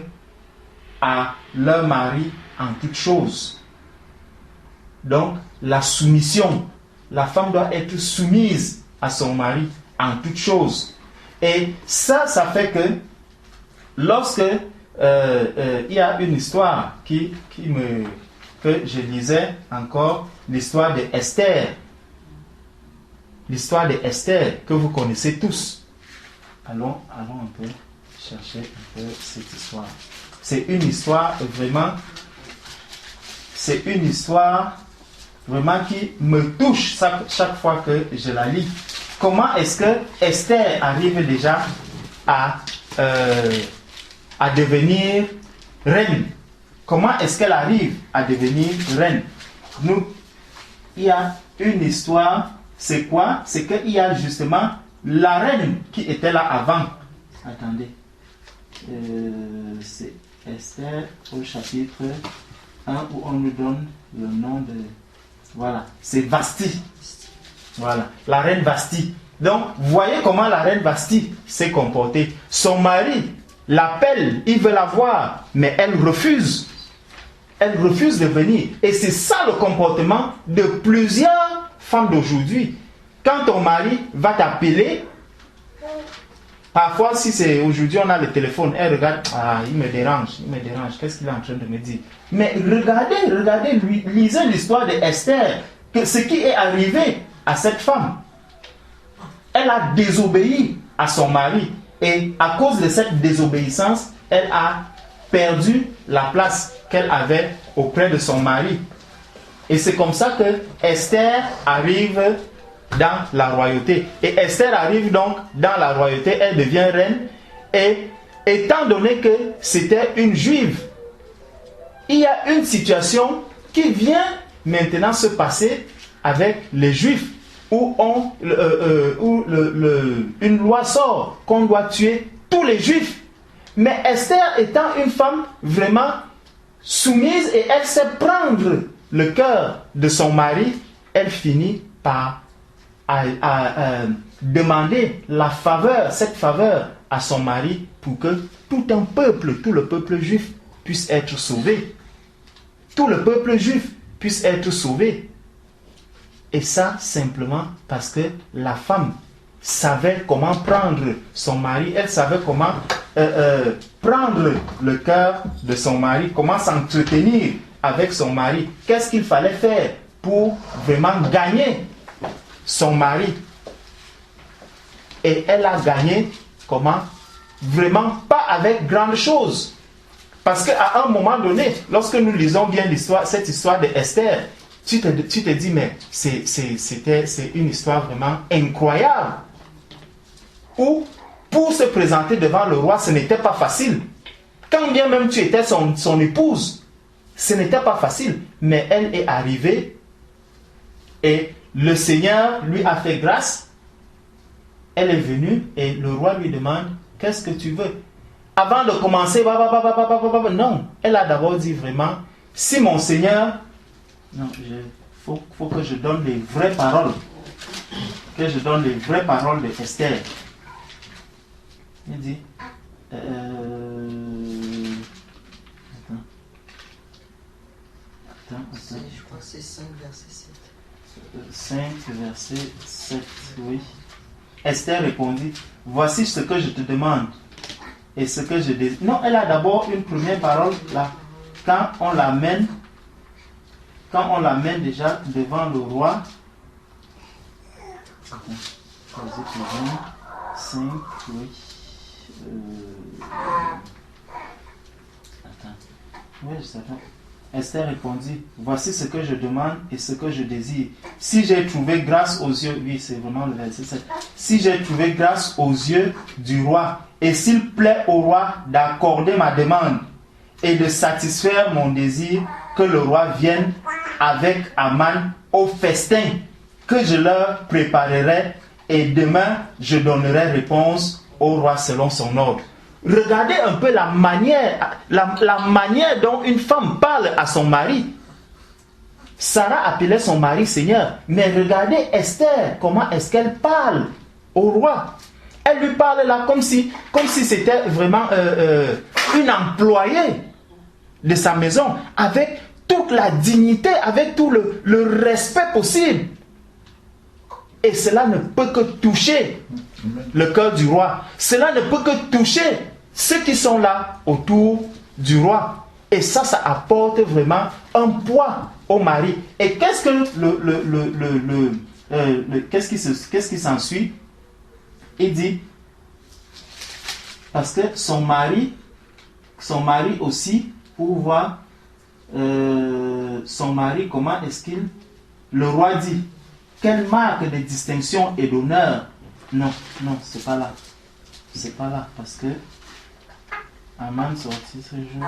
à leur mari en toutes choses. Donc, la soumission, la femme doit être soumise à son mari en toutes choses. Et ça fait que lorsque il y a une histoire que je lisais encore, l'histoire de Esther. L'histoire de Esther que vous connaissez tous. Allons un peu chercher un peu cette histoire. C'est une histoire vraiment qui me touche chaque fois que je la lis. Comment est-ce que Esther arrive déjà à devenir reine? Comment est-ce qu'elle arrive à devenir reine? Il y a une histoire. C'est quoi? C'est qu'il y a justement la reine qui était là avant. Attendez. C'est Esther au chapitre 1 où on nous donne le nom de... Voilà, c'est Vasti. Voilà, la reine Vasti. Donc, vous voyez comment la reine Vasti s'est comportée. Son mari l'appelle, il veut la voir, mais elle refuse. Elle refuse de venir. Et c'est ça le comportement de plusieurs femmes d'aujourd'hui. Quand ton mari va t'appeler, parfois si c'est aujourd'hui on a le téléphone, elle regarde, il me dérange, qu'est-ce qu'il est en train de me dire? Mais regardez, lisez l'histoire de Esther, que ce qui est arrivé à cette femme. Elle a désobéi à son mari et à cause de cette désobéissance, elle a perdu la place qu'elle avait auprès de son mari. Et c'est comme ça que Esther arrive dans la royauté. Et Esther arrive donc dans la royauté, elle devient reine. Et étant donné que c'était une juive, il y a une situation qui vient maintenant se passer avec les juifs, où une loi sort qu'on doit tuer tous les juifs. Mais Esther étant une femme vraiment soumise et elle sait prendre le cœur de son mari, elle finit par demander la faveur, cette faveur à son mari pour que tout le peuple juif puisse être sauvé. Tout le peuple juif puisse être sauvé. Et ça simplement parce que la femme savait comment prendre son mari, elle savait comment prendre le cœur de son mari, comment s'entretenir avec son mari. Qu'est-ce qu'il fallait faire pour vraiment gagner son mari? Et elle a gagné comment? Vraiment pas avec grande chose. Parce qu'à un moment donné, lorsque nous lisons bien cette histoire de Esther, tu te dis, mais c'est une histoire vraiment incroyable. Où, pour se présenter devant le roi, ce n'était pas facile. Quand bien même tu étais son épouse, ce n'était pas facile. Mais elle est arrivée et le Seigneur lui a fait grâce. Elle est venue et le roi lui demande, qu'est-ce que tu veux? Avant de commencer, non. Elle a d'abord dit vraiment, si mon Seigneur... Non, faut que je donne les vraies paroles. Que je donne les vraies paroles de Esther. Il dit... Attends. Je crois que c'est 5, verset 7. 5, verset 7, oui. Esther répondit, voici ce que je te demande et ce que je désire. Non, elle a d'abord une première parole là. Quand on l'amène déjà devant le roi. 5, oui. Attends. Oui, je sais pas. Esther répondit, voici ce que je demande et ce que je désire. Si j'ai trouvé grâce aux yeux, oui, c'est vraiment le verset 7. Si j'ai trouvé grâce aux yeux du roi, et s'il plaît au roi d'accorder ma demande et de satisfaire mon désir, que le roi vienne avec Aman au festin que je leur préparerai, et demain je donnerai réponse au roi selon son ordre. regardez un peu la manière dont une femme parle à son mari. Sarah appelait son mari Seigneur, mais regardez Esther, comment est-ce qu'elle parle au roi. Elle lui parle là comme si c'était vraiment une employée de sa maison, avec toute la dignité, avec tout le respect possible. Et cela ne peut que toucher le cœur du roi. Cela ne peut que toucher ceux qui sont là autour du roi. Et ça apporte vraiment un poids au mari. Et qu'est-ce que qu'est-ce qui s'ensuit? Il dit, parce que son mari aussi, pour voir son mari, comment est-ce qu'il... Le roi dit, quelle marque de distinction et d'honneur? Non, c'est pas là. C'est pas là, parce que Aman sortit ce jour.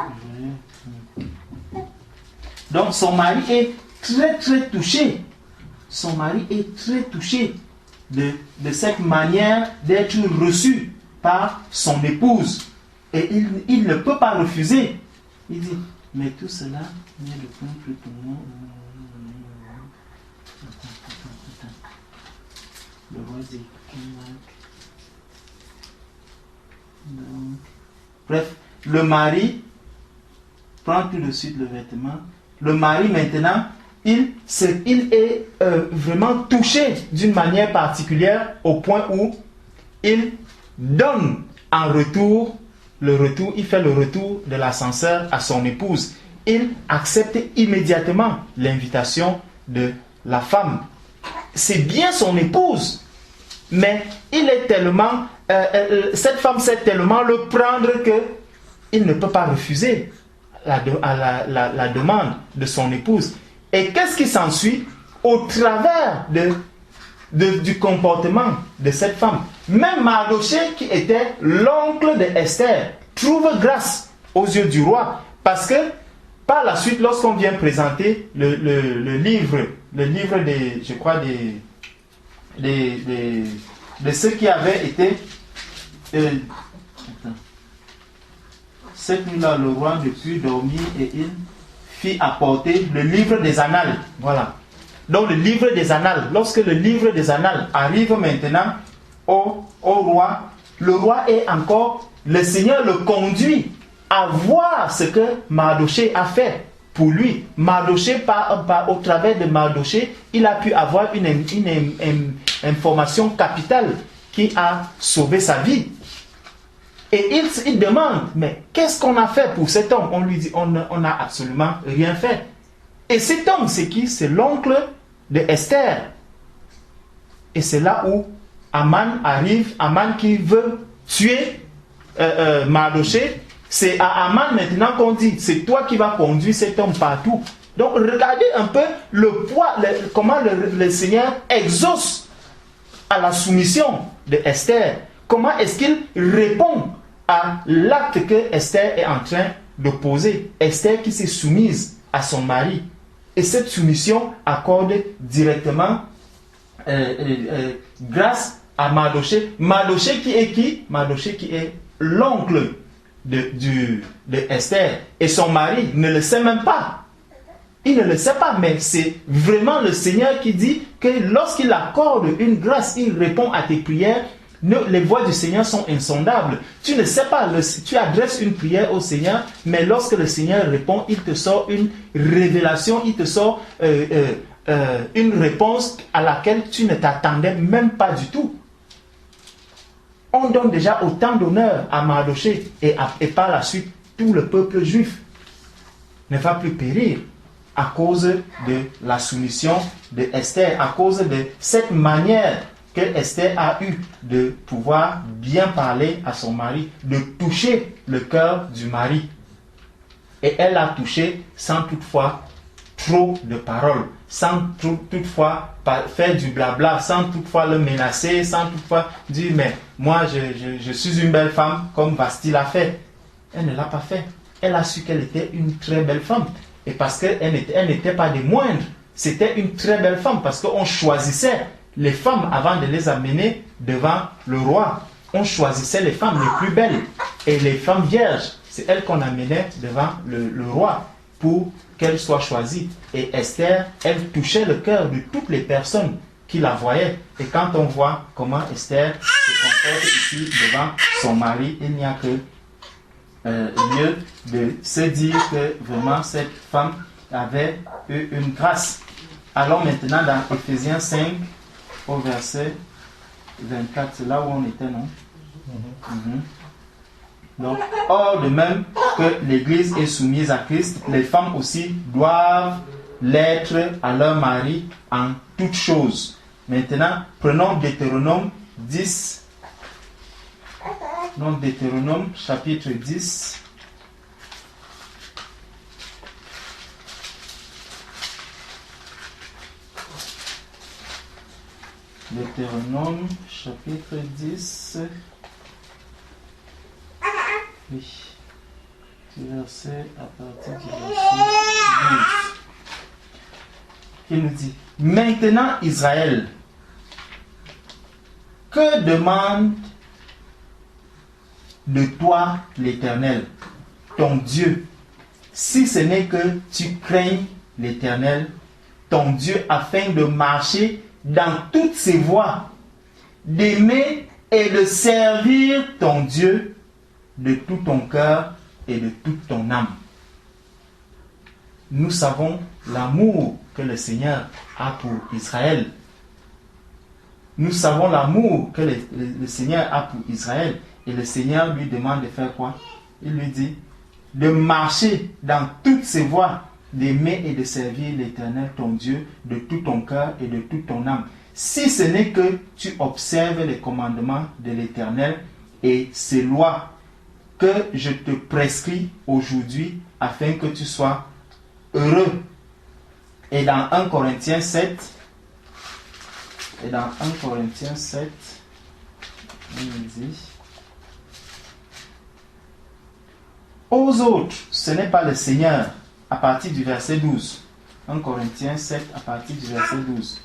Donc son mari est très très touché. Son mari est très touché de cette manière d'être reçu par son épouse. Et il ne peut pas refuser. Il dit, mais tout cela n'est de point plus pour moi. Le roi dit, donc, bref, le mari prend tout de suite le vêtement. Le mari maintenant, il est vraiment touché d'une manière particulière au point où il donne en retour il fait le retour de l'ascenseur à son épouse. Il accepte immédiatement l'invitation de la femme. C'est bien son épouse, mais il est tellement, cette femme sait tellement le prendre qu'il ne peut pas refuser la demande de son épouse. Et qu'est-ce qui s'ensuit au travers du comportement de cette femme? Même Mardoché, qui était l'oncle de Esther, trouve grâce aux yeux du roi, parce que par la suite, lorsqu'on vient présenter le livre des, je crois, de ceux qui avaient été cette nuit-là, le roi ne put dormir et il fit apporter le livre des annales. Voilà. Donc le livre des annales, lorsque le livre des annales arrive maintenant au roi, le roi est encore, le Seigneur le conduit à voir ce que Mardoché a fait pour lui. Mardoché, au travers de Mardoché, il a pu avoir une information capitale qui a sauvé sa vie. Et il demande, mais qu'est-ce qu'on a fait pour cet homme? On lui dit, on n'a absolument rien fait. Et cet homme, c'est qui? C'est l'oncle de Esther. Et c'est là où Aman arrive, Aman qui veut tuer Mardoché. C'est à Aman maintenant qu'on dit, c'est toi qui vas conduire cet homme partout. Donc regardez un peu le poids, comment le Seigneur exauce à la soumission de Esther. Comment est-ce qu'il répond à l'acte que Esther est en train de poser? Esther qui s'est soumise à son mari. Et cette soumission accorde directement grâce à Mardoché. Mardoché qui est qui? Mardoché qui est l'oncle de Esther. Et son mari ne le sait même pas. Il ne le sait pas, mais c'est vraiment le Seigneur qui dit que lorsqu'il accorde une grâce, il répond à tes prières. Les voies du Seigneur sont insondables. Tu ne sais pas, tu adresses une prière au Seigneur, mais lorsque le Seigneur répond, il te sort une révélation, il te sort une réponse à laquelle tu ne t'attendais même pas du tout. On donne déjà autant d'honneur à Mardoché et par la suite, tout le peuple juif ne va plus périr à cause de la soumission de Esther, à cause de cette manière que Esther a eu de pouvoir bien parler à son mari, de toucher le cœur du mari. Et elle l'a touché sans toutefois trop de paroles, sans toutefois faire du blabla, sans toutefois le menacer, sans toutefois dire mais moi je suis une belle femme comme Vasti l'a fait. Elle ne l'a pas fait. Elle a su qu'elle était une très belle femme. Et parce qu'elle n'était pas des moindres, c'était une très belle femme parce qu'on choisissait les femmes avant de les amener devant le roi. On choisissait les femmes les plus belles. Et les femmes vierges, c'est elles qu'on amenait devant le roi pour qu'elles soient choisies. Et Esther, elle touchait le cœur de toutes les personnes qui la voyaient. Et quand on voit comment Esther se comporte ici devant son mari, il n'y a que lieu de se dire que vraiment cette femme avait eu une grâce. Allons maintenant dans Éphésiens 5 au verset 24, c'est là où on était, non? Donc, or de même que l'Église est soumise à Christ, les femmes aussi doivent l'être à leur mari en toutes choses. Maintenant, prenons Deutéronome 10. Donc, Deutéronome chapitre 10. Deutéronome chapitre 10. Oui. Du verset à partir du verset 12. Il nous dit: Maintenant, Israël, que demande de toi l'Éternel, ton Dieu, si ce n'est que tu craignes l'Éternel, ton Dieu, afin de marcher dans toutes ses voies, d'aimer et de servir ton Dieu de tout ton cœur et de toute ton âme. Nous savons l'amour que le Seigneur a pour Israël. Nous savons l'amour que le Seigneur a pour Israël. Et le Seigneur lui demande de faire quoi? Il lui dit de marcher dans toutes ses voies, d'aimer et de servir l'Éternel, ton Dieu, de tout ton cœur et de toute ton âme. Si ce n'est que tu observes les commandements de l'Éternel et ses lois que je te prescris aujourd'hui afin que tu sois heureux. Et dans 1 Corinthiens 7, on nous dit: aux autres, ce n'est pas le Seigneur, à partir du verset 12. 1 Corinthiens 7, à partir du verset 12.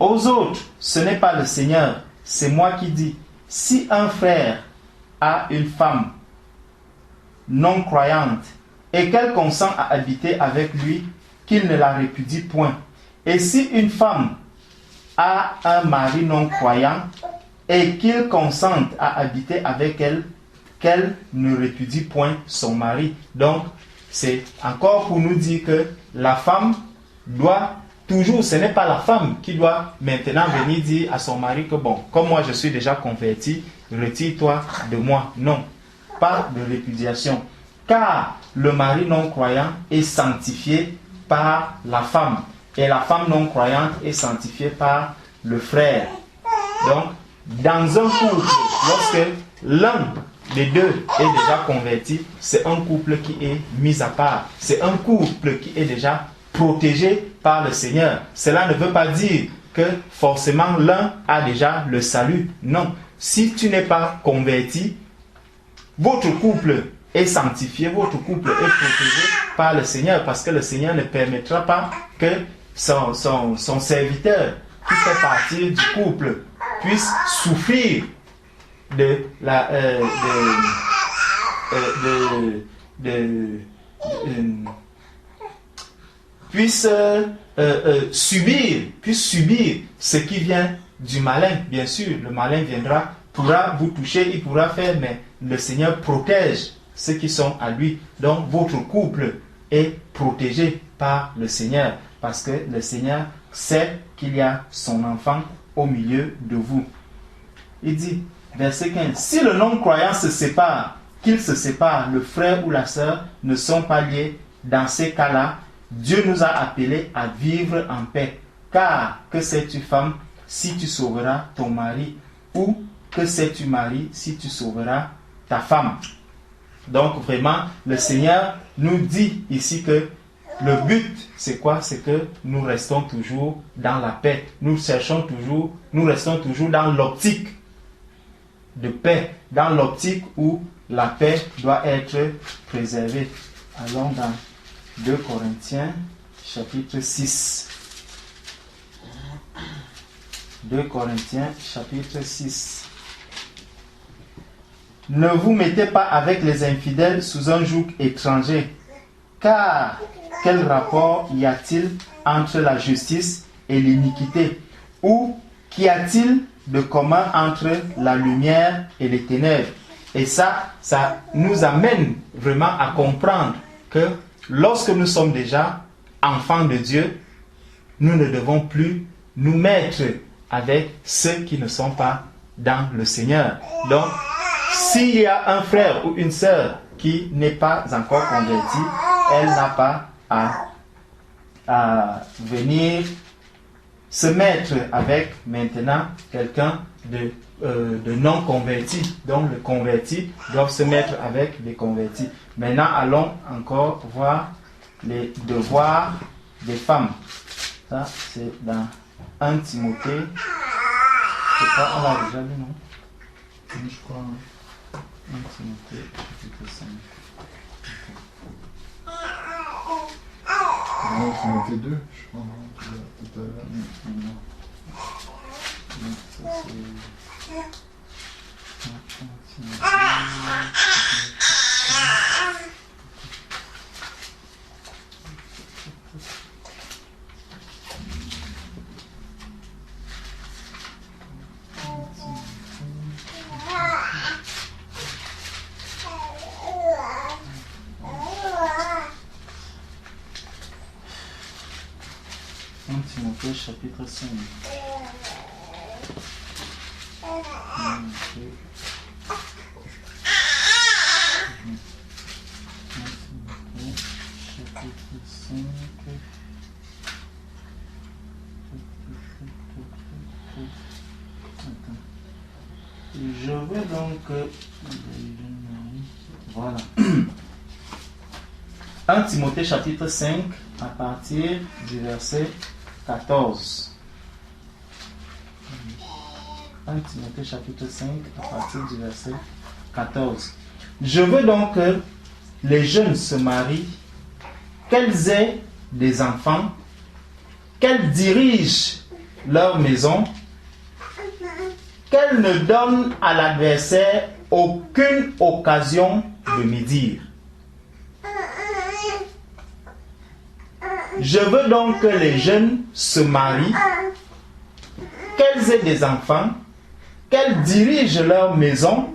Aux autres, ce n'est pas le Seigneur, c'est moi qui dis. Si un frère a une femme non croyante et qu'elle consent à habiter avec lui, qu'il ne la répudie point. Et si une femme a un mari non croyant et qu'il consente à habiter avec elle, qu'elle ne répudie point son mari. Donc, c'est encore pour nous dire que la femme doit toujours, ce n'est pas la femme qui doit maintenant venir dire à son mari que bon, comme moi je suis déjà converti, retire-toi de moi. Non, pas de répudiation. Car le mari non croyant est sanctifié par la femme. Et la femme non croyante est sanctifiée par le frère. Donc, dans un couple, lorsque l'un des deux est déjà converti, c'est un couple qui est mis à part. C'est un couple qui est déjà protégé par le Seigneur. Cela ne veut pas dire que forcément l'un a déjà le salut. Non. Si tu n'es pas converti, votre couple est sanctifié, votre couple est protégé par le Seigneur, parce que le Seigneur ne permettra pas que son serviteur qui fait partie du couple puisse souffrir puisse subir ce qui vient du malin. Bien sûr, le malin viendra, pourra vous toucher, il pourra faire, mais le Seigneur protège ceux qui sont à lui. Donc votre couple est protégé par le Seigneur, parce que le Seigneur sait qu'il y a son enfant au milieu de vous. Il dit, verset 15, si le non-croyant se sépare, qu'il se sépare, le frère ou la sœur ne sont pas liés. Dans ces cas-là, Dieu nous a appelés à vivre en paix. Car que sais-tu, femme, si tu sauveras ton mari, ou que sais-tu, mari, si tu sauveras ta femme? Donc vraiment, le Seigneur nous dit ici que le but, c'est quoi? C'est que nous restons toujours dans la paix. Nous restons toujours dans l'optique de paix, dans l'optique où la paix doit être préservée. Allons dans 2 Corinthiens, chapitre 6. 2 Corinthiens, chapitre 6. ne vous mettez pas avec les infidèles sous un joug étranger. Car quel rapport y a-t-il entre la justice et l'iniquité? Ou qu'y a-t-il de commun entre la lumière et les ténèbres? Et ça nous amène vraiment à comprendre que lorsque nous sommes déjà enfants de Dieu, nous ne devons plus nous mettre avec ceux qui ne sont pas dans le Seigneur. Donc, s'il y a un frère ou une sœur qui n'est pas encore converti, elle n'a pas à venir se mettre avec maintenant quelqu'un de non converti. Donc, le converti doit se mettre avec des convertis. Maintenant, allons encore voir les devoirs des femmes. Ça, c'est dans 1 Timothée. Je crois on l'a déjà lu, non? Je crois. 1 Timothée, chapitre 5. Non, Timothée 2, je crois, tout à l'heure. Non. Ça, c'est... 1 Timothée chapitre 5. Je vais donc... Voilà. 1 Timothée chapitre 5 à partir du verset 14. 1 Timothée chapitre 5 à partir du verset 14. Je veux donc que les jeunes se marient, qu'elles aient des enfants, qu'elles dirigent leur maison, qu'elles ne donnent à l'adversaire aucune occasion de médire. Je veux donc que les jeunes se marient, qu'elles aient des enfants, qu'elles dirigent leur maison,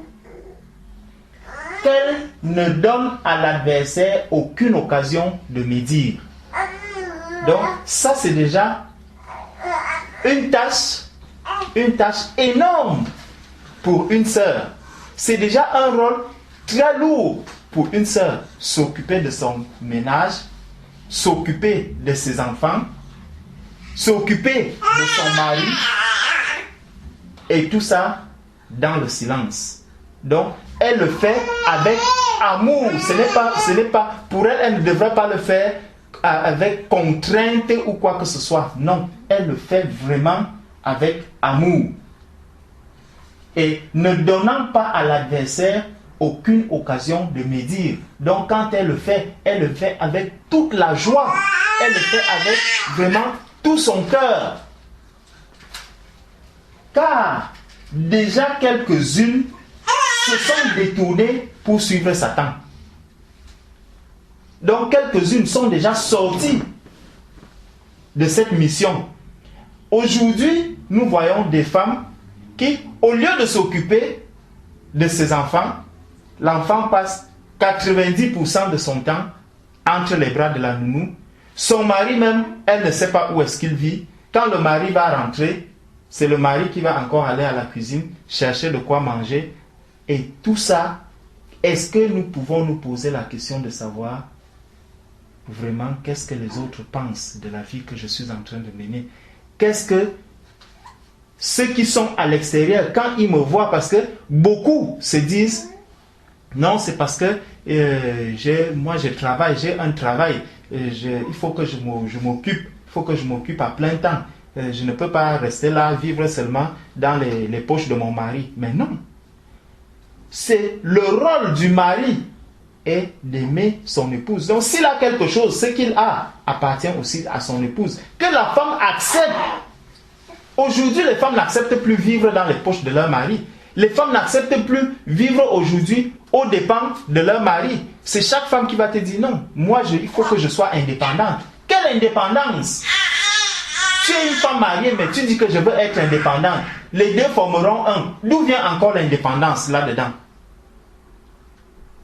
qu'elles ne donnent à l'adversaire aucune occasion de médire. Donc ça c'est déjà une tâche énorme pour une sœur. C'est déjà un rôle très lourd pour une sœur, s'occuper de son ménage, s'occuper de ses enfants, s'occuper de son mari, et tout ça dans le silence. Donc, elle le fait avec amour. Ce n'est pas pour elle, elle ne devrait pas le faire avec contrainte ou quoi que ce soit. Non, elle le fait vraiment avec amour. Et ne donnant pas à l'adversaire aucune occasion de médire. Donc quand elle le fait avec toute la joie. Elle le fait avec vraiment tout son cœur. Car déjà quelques-unes se sont détournées pour suivre Satan. Donc quelques-unes sont déjà sorties de cette mission. Aujourd'hui, nous voyons des femmes qui, au lieu de s'occuper de ses enfants, l'enfant passe 90% de son temps entre les bras de la nounou. Son mari même, elle ne sait pas où est-ce qu'il vit. Quand le mari va rentrer, c'est le mari qui va encore aller à la cuisine, chercher de quoi manger. Et tout ça, est-ce que nous pouvons nous poser la question de savoir vraiment qu'est-ce que les autres pensent de la vie que je suis en train de mener? Qu'est-ce que ceux qui sont à l'extérieur, quand ils me voient, parce que beaucoup se disent, non, c'est parce que moi je travaille, j'ai un travail, il faut que je m'occupe, il faut que je m'occupe à plein temps. Je ne peux pas rester là, vivre seulement dans les poches de mon mari. Mais non. C'est le rôle du mari est d'aimer son épouse. Donc s'il a quelque chose, ce qu'il a appartient aussi à son épouse. Que la femme accepte. Aujourd'hui, les femmes n'acceptent plus vivre dans les poches de leur mari. Les femmes n'acceptent plus vivre aujourd'hui aux dépens de leur mari. C'est chaque femme qui va te dire non, moi il faut que je sois indépendante. Quelle indépendance? Tu es une femme mariée, mais tu dis que je veux être indépendante. Les deux formeront un. D'où vient encore l'indépendance là-dedans?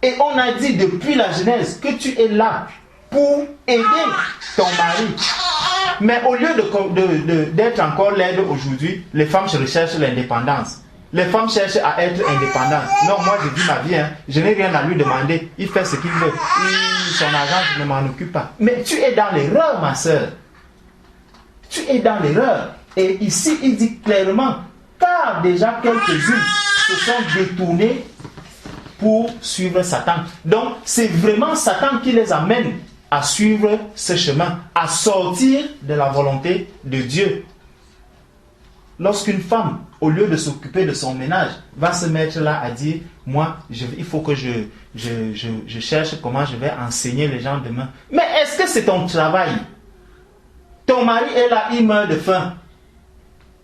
Et on a dit depuis la Genèse que tu es là pour aider ton mari. Mais au lieu d'être encore l'aide aujourd'hui, les femmes recherchent l'indépendance. Les femmes cherchent à être indépendantes. Non, moi je vis ma vie, je n'ai rien à lui demander. Il fait ce qu'il veut. Son argent, je ne m'en occupe pas. Mais tu es dans l'erreur, ma soeur. Tu es dans l'erreur. Et ici, il dit clairement, car déjà quelques-unes se sont détournées pour suivre Satan. Donc, c'est vraiment Satan qui les amène à suivre ce chemin, à sortir de la volonté de Dieu. Lorsqu'une femme, au lieu de s'occuper de son ménage, va se mettre là à dire, moi, il faut que je cherche comment je vais enseigner les gens demain. Mais est-ce que c'est ton travail? Ton mari est là, il meurt de faim.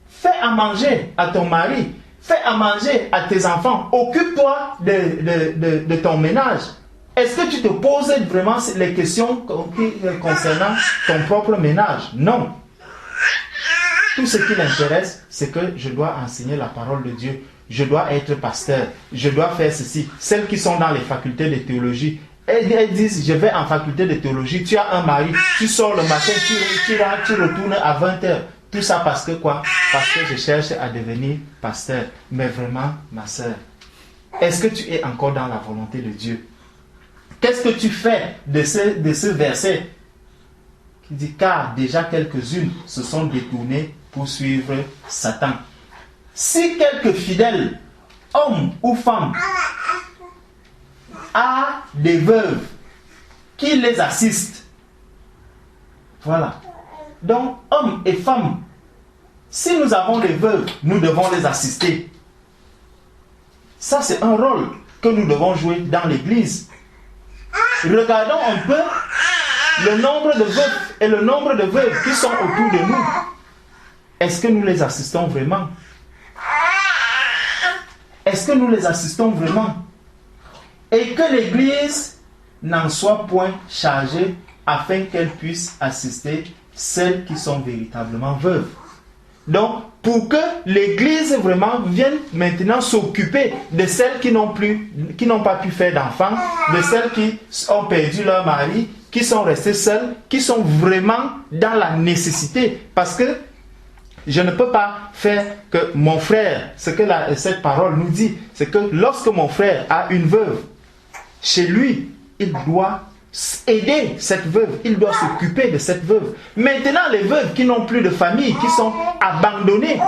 Fais à manger à ton mari. Fais à manger à tes enfants. Occupe-toi de ton ménage. Est-ce que tu te poses vraiment les questions concernant ton propre ménage? Non. Tout ce qui l'intéresse, c'est que je dois enseigner la parole de Dieu. Je dois être pasteur. Je dois faire ceci. Celles qui sont dans les facultés de théologie, elles disent, je vais en faculté de théologie. Tu as un mari, tu sors le matin, tu retournes à 20h. Tout ça parce que quoi? Parce que je cherche à devenir pasteur. Mais vraiment, ma soeur, est-ce que tu es encore dans la volonté de Dieu? Qu'est-ce que tu fais de ce verset qui dit, car déjà quelques-unes se sont détournées pour suivre Satan. Si quelques fidèles, hommes ou femmes, a des veuves qui les assistent, voilà. Donc, hommes et femmes, si nous avons des veuves, nous devons les assister. Ça, c'est un rôle que nous devons jouer dans l'église. Regardons un peu le nombre de veufs et le nombre de veuves qui sont autour de nous. Est-ce que nous les assistons vraiment? Est-ce que nous les assistons vraiment? Et que l'église n'en soit point chargée afin qu'elle puisse assister celles qui sont véritablement veuves. Donc, pour que l'église vraiment vienne maintenant s'occuper de celles qui n'ont pas pu faire d'enfants, de celles qui ont perdu leur mari, qui sont restées seules, qui sont vraiment dans la nécessité. Parce que je ne peux pas faire que mon frère, ce que cette parole nous dit, c'est que lorsque mon frère a une veuve, chez lui, il doit aider cette veuve, il doit s'occuper de cette veuve. Maintenant, les veuves qui n'ont plus de famille, qui sont abandonnées,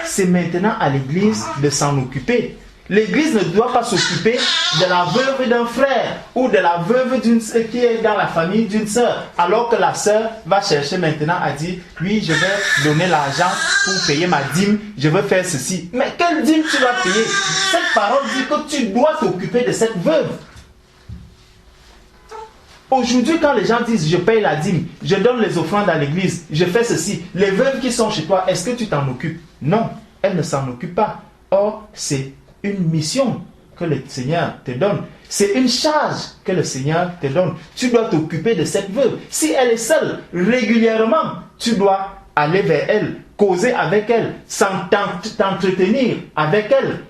c'est maintenant à l'église de s'en occuper. L'église ne doit pas s'occuper de la veuve d'un frère ou de la veuve qui est dans la famille d'une sœur, alors que la sœur va chercher maintenant à dire, oui, je vais donner l'argent pour payer ma dîme, je veux faire ceci. Mais quelle dîme tu vas payer? Cette parole dit que tu dois t'occuper de cette veuve. Aujourd'hui, quand les gens disent, je paye la dîme, je donne les offrandes à l'église, je fais ceci, les veuves qui sont chez toi, est-ce que tu t'en occupes? Non, elles ne s'en occupent pas. Or, c'est une mission que le Seigneur te donne. C'est une charge que le Seigneur te donne. Tu dois t'occuper de cette veuve. Si elle est seule, régulièrement, tu dois aller vers elle, causer avec elle, t'entretenir avec elle.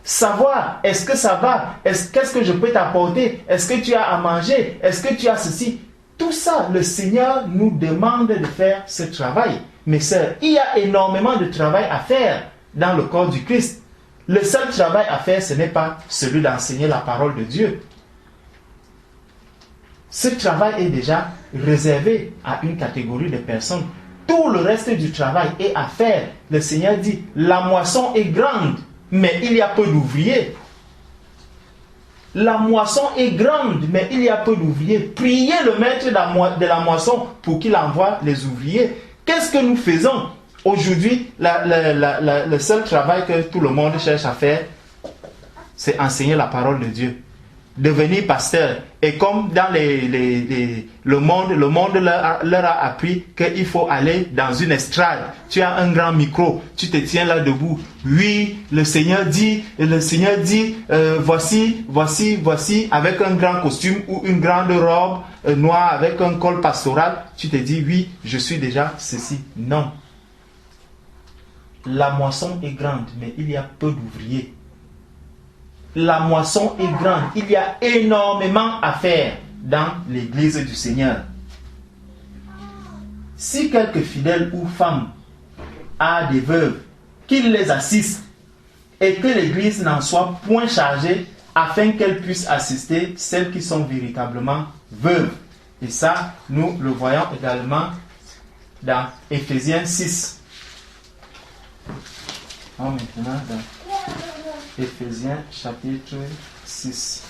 Savoir, est-ce que ça va? Qu'est-ce que je peux t'apporter? Est-ce que tu as à manger? Est-ce que tu as ceci? Tout ça, le Seigneur nous demande de faire ce travail. Mes sœurs, il y a énormément de travail à faire dans le corps du Christ. Le seul travail à faire, ce n'est pas celui d'enseigner la parole de Dieu. Ce travail est déjà réservé à une catégorie de personnes. Tout le reste du travail est à faire. Le Seigneur dit, la moisson est grande, mais il y a peu d'ouvriers. La moisson est grande, mais il y a peu d'ouvriers. Priez le maître de la moisson pour qu'il envoie les ouvriers. Qu'est-ce que nous faisons? Aujourd'hui, le seul travail que tout le monde cherche à faire, c'est enseigner la parole de Dieu. devenir pasteur. Et comme dans le monde leur a appris qu'il faut aller dans une estrade. Tu as un grand micro, tu te tiens là debout. Oui, le Seigneur dit, voici, avec un grand costume ou une grande robe noire avec un col pastoral. Tu te dis, oui, je suis déjà ceci. Non. La moisson est grande, mais il y a peu d'ouvriers. La moisson est grande. Il y a énormément à faire dans l'église du Seigneur. Si quelques fidèles ou femmes a des veuves, qu'il les assiste et que l'église n'en soit point chargée afin qu'elles puissent assister celles qui sont véritablement veuves. Et ça, nous le voyons également dans Éphésiens 6. Maintenant, dans Éphésiens chapitre 6.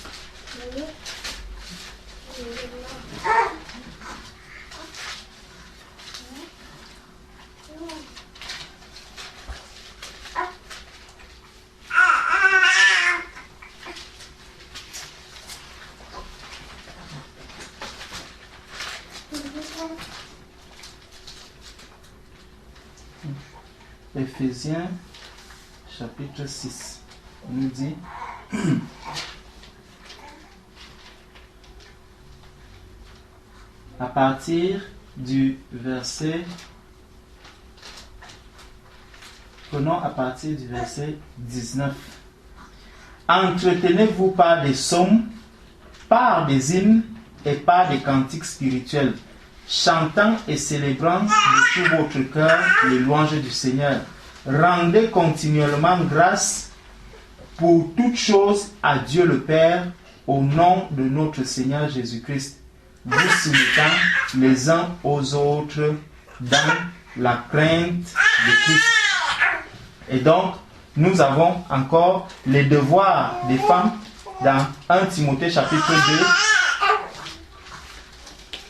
Éphésiens chapitre 6. On nous dit à partir du verset, prenons à partir du verset 19. Entretenez-vous par des psaumes, par des hymnes et par des cantiques spirituels, chantant et célébrant de tout votre cœur les louanges du Seigneur. Rendez continuellement grâce pour toutes choses à Dieu le Père, au nom de notre Seigneur Jésus-Christ, vous soumettant les uns aux autres dans la crainte de Christ. Et donc, nous avons encore les devoirs des femmes dans 1 Timothée chapitre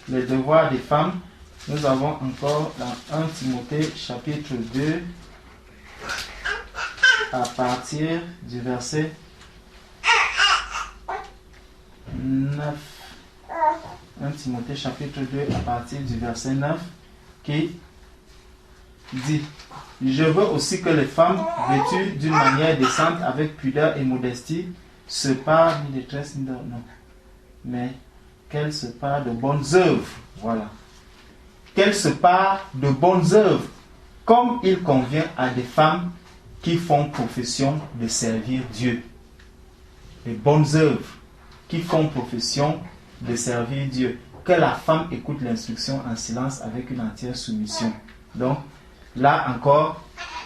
2. Les devoirs des femmes, nous avons encore dans 1 Timothée chapitre 2, à partir du verset 9. 1 Timothée chapitre 2 à partir du verset 9 qui dit: je veux aussi que les femmes vêtues d'une manière décente avec pudeur et modestie se parlent ni de tresse ni d'ornement, mais qu'elles se parlent de bonnes œuvres. Voilà. Qu'elles se parlent de bonnes œuvres, comme il convient à des femmes qui font profession de servir Dieu. Les bonnes œuvres qui font profession de servir Dieu. Que la femme écoute l'instruction en silence avec une entière soumission. Donc, là encore,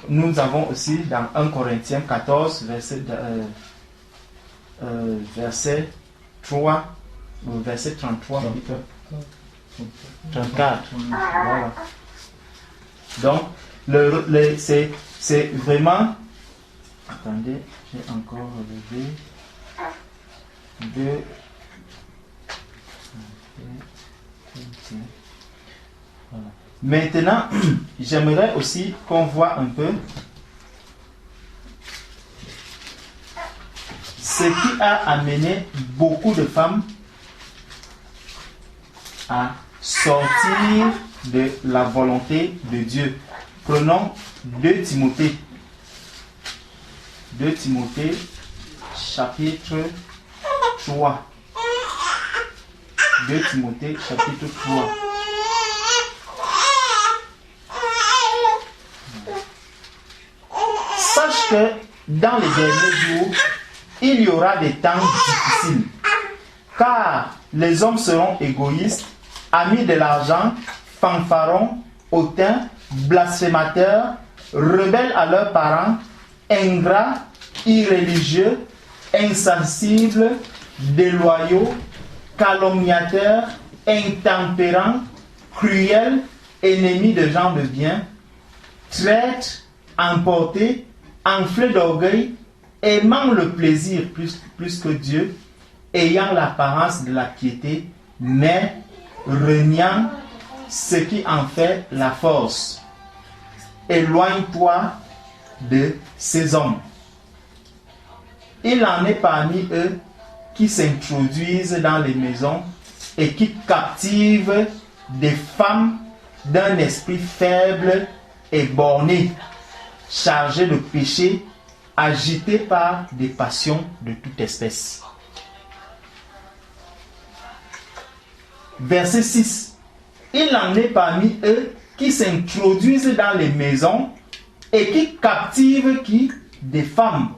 nous avons aussi dans 1 Corinthiens 14, verset 3, verset 33, 34. Voilà. Donc, c'est vraiment... Attendez, j'ai encore relevé 2... Voilà. Maintenant, j'aimerais aussi qu'on voit un peu ce qui a amené beaucoup de femmes à sortir de la volonté de Dieu. Prenons 2 Timothée. 2 Timothée, chapitre 3. 2 Timothée, chapitre 3. Sache que dans les derniers jours, il y aura des temps difficiles, car les hommes seront égoïstes, amis de l'argent, fanfarons, hautains, blasphémateurs, rebelles à leurs parents, ingrats, irréligieux, insensibles, déloyaux, calomniateurs, intempérants, cruels, ennemis de gens de bien, traîtres, emportés, enflés d'orgueil, aimant le plaisir plus que Dieu, ayant l'apparence de la piété, mais reniant ce qui en fait la force. Éloigne-toi de ces hommes. Il en est parmi eux qui s'introduisent dans les maisons et qui captivent des femmes d'un esprit faible et borné, chargées de péché, agitées par des passions de toute espèce. Verset 6. Il en est parmi eux qui s'introduisent dans les maisons et qui captivent des femmes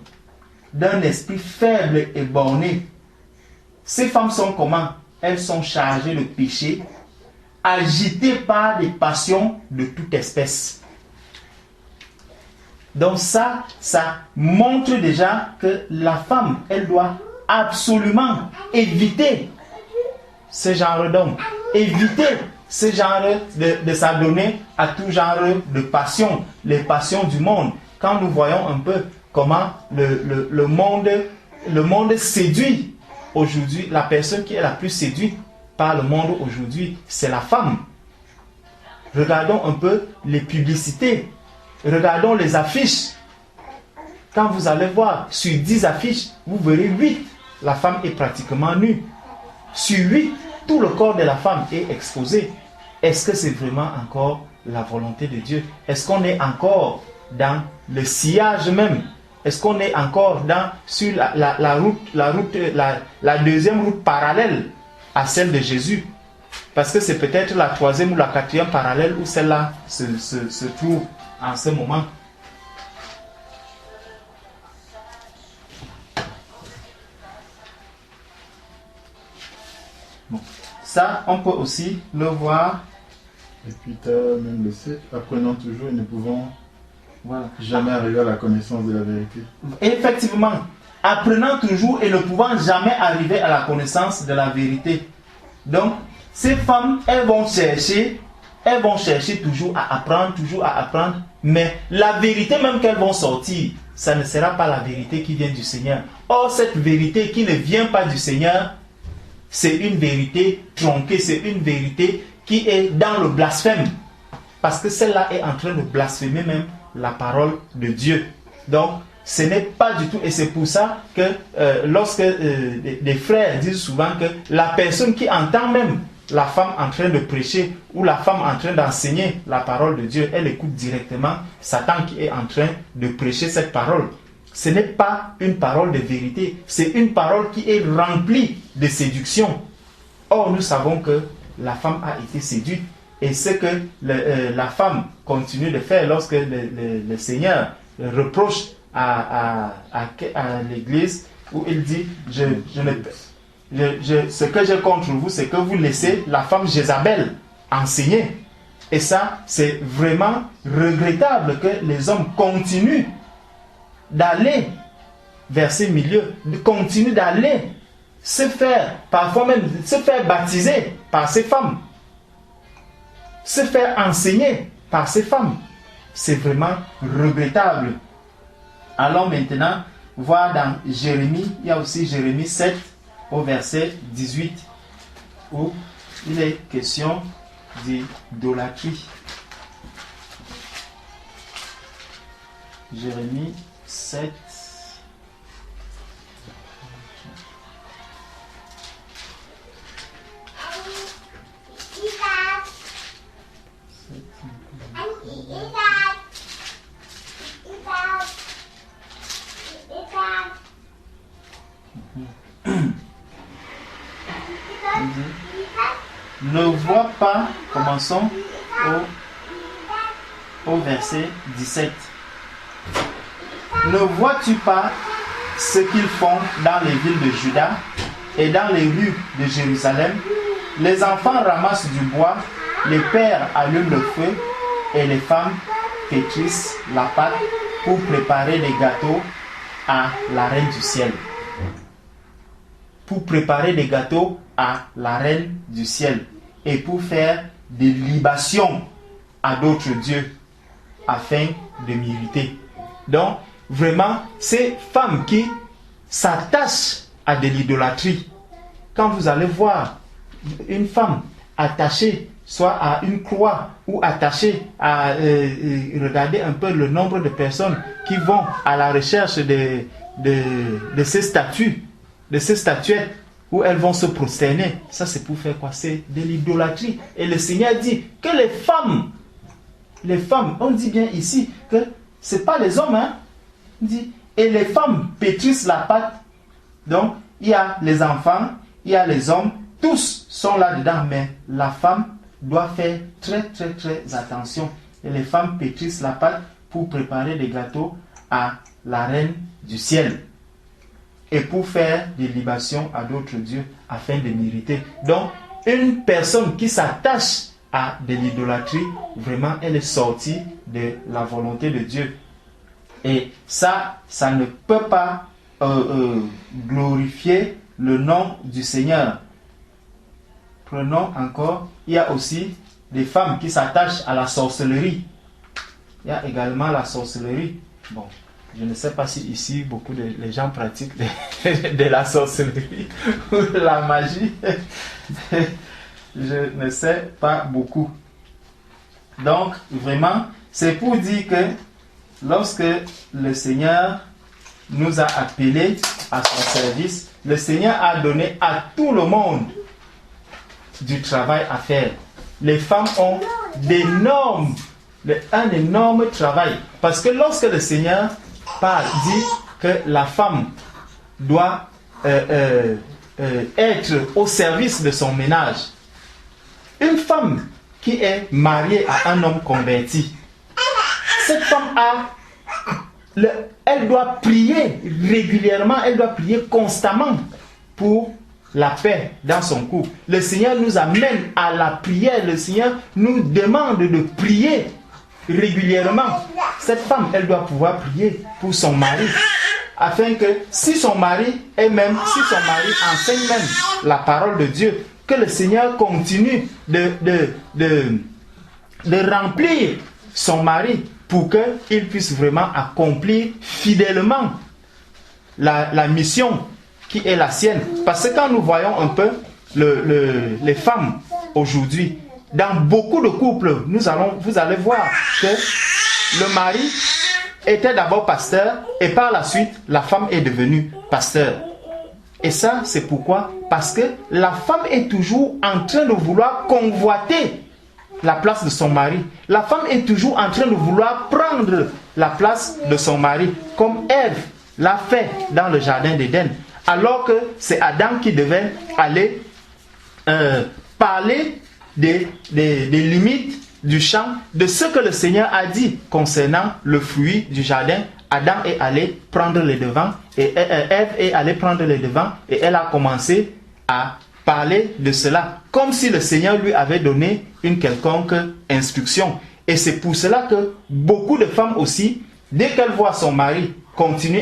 d'un esprit faible et borné. Ces femmes sont comment? Elles sont chargées de péché, agitées par des passions de toute espèce. Donc ça montre déjà que la femme, elle doit absolument éviter ce genre d'homme, éviter ce genre de s'adonner à tout genre de passion, les passions du monde. Quand nous voyons un peu comment le monde séduit aujourd'hui, la personne qui est la plus séduite par le monde aujourd'hui, c'est la femme. Regardons un peu les publicités, regardons les affiches. Quand vous allez voir, sur 10 affiches, vous verrez 8, la femme est pratiquement nue. Sur 8, tout le corps de la femme est exposé. Est-ce que c'est vraiment encore la volonté de Dieu? Est-ce qu'on est encore dans le sillage même? Est-ce qu'on est encore sur la deuxième route parallèle à celle de Jésus? Parce que c'est peut-être la troisième ou la quatrième parallèle où celle-là se trouve en ce moment. Bon. Ça, on peut aussi le voir. Et puis tu as même le 7, apprenant toujours et ne pouvant jamais arriver à la connaissance de la vérité. Effectivement, apprenant toujours et ne pouvant jamais arriver à la connaissance de la vérité. Donc, ces femmes, elles vont chercher toujours à apprendre, mais la vérité même qu'elles vont sortir, ça ne sera pas la vérité qui vient du Seigneur. Or, cette vérité qui ne vient pas du Seigneur, c'est une vérité tronquée, c'est une vérité qui est dans le blasphème. Parce que celle-là est en train de blasphémer même la parole de Dieu. Donc, ce n'est pas du tout, et c'est pour ça que lorsque les frères disent souvent que la personne qui entend même la femme en train de prêcher ou la femme en train d'enseigner la parole de Dieu, elle écoute directement Satan qui est en train de prêcher cette parole. Ce n'est pas une parole de vérité, c'est une parole qui est remplie de séduction. Or, nous savons que la femme a été séduite. Et ce que la femme continue de faire lorsque le Seigneur reproche à l'église, où il dit, ce que j'ai contre vous, c'est que vous laissez la femme Jézabel enseigner. Et ça, c'est vraiment regrettable que les hommes continuent d'aller vers ces milieux, continuent d'aller se faire, parfois même se faire baptiser par ces femmes, se faire enseigner par ces femmes. C'est vraiment regrettable. Allons maintenant voir dans Jérémie, il y a aussi Jérémie 7 au verset 18 où il est question d'idolâtrie. Jérémie 7. Ne vois pas, commençons au verset 17. Ne vois-tu pas ce qu'ils font dans les villes de Juda et dans les rues de Jérusalem? Les enfants ramassent du bois, les pères allument le feu et les femmes pétrissent la pâte pour préparer les gâteaux à la reine du ciel. Pour préparer des gâteaux à la reine du ciel et pour faire des libations à d'autres dieux afin de m'irriter. Donc, vraiment, ces femmes qui s'attachent à de l'idolâtrie, quand vous allez voir une femme attachée soit à une croix ou attachée à regarder un peu le nombre de personnes qui vont à la recherche de ces statues de ces statuettes où elles vont se prosterner. Ça, c'est pour faire quoi? C'est de l'idolâtrie. Et le Seigneur dit que les femmes, on dit bien ici que ce n'est pas les hommes, hein? Il dit, et les femmes pétrissent la pâte. Donc, il y a les enfants, il y a les hommes, tous sont là-dedans, mais la femme doit faire très, très, très attention. Et les femmes pétrissent la pâte pour préparer des gâteaux à la reine du ciel. Et pour faire des libations à d'autres dieux afin de mériter. Donc, une personne qui s'attache à de l'idolâtrie, vraiment, elle est sortie de la volonté de Dieu. Et ça ne peut pas glorifier le nom du Seigneur. Prenons encore, il y a aussi des femmes qui s'attachent à la sorcellerie. Il y a également la sorcellerie. Bon, je ne sais pas si ici beaucoup de les gens pratiquent de la sorcellerie ou de la magie. Je ne sais pas beaucoup. Donc, vraiment, c'est pour dire que lorsque le Seigneur nous a appelés à son service, le Seigneur a donné à tout le monde du travail à faire. Les femmes ont un énorme travail. Parce que lorsque le Seigneur parle, dit que la femme doit être au service de son ménage. Une femme qui est mariée à un homme converti, cette femme elle doit prier régulièrement, elle doit prier constamment pour la paix dans son couple. Le Seigneur nous amène à la prière, le Seigneur nous demande de prier régulièrement. Cette femme, elle doit pouvoir prier pour son mari, afin que si son mari enseigne même la parole de Dieu, que le Seigneur continue de remplir son mari pour qu'il puisse vraiment accomplir fidèlement la mission qui est la sienne. Parce que quand nous voyons un peu les femmes aujourd'hui, dans beaucoup de couples, vous allez voir que le mari était d'abord pasteur et par la suite, la femme est devenue pasteur. Et ça, c'est pourquoi? Parce que la femme est toujours en train de vouloir convoiter la place de son mari. La femme est toujours en train de vouloir prendre la place de son mari, comme Ève l'a fait dans le jardin d'Éden. Alors que c'est Adam qui devait aller parler des limites du champ, de ce que le Seigneur a dit concernant le fruit du jardin. Adam est allé prendre les devants et Ève est allée prendre les devants et elle a commencé à parler de cela comme si le Seigneur lui avait donné une quelconque instruction. Et c'est pour cela que beaucoup de femmes aussi, dès qu'elles voient son mari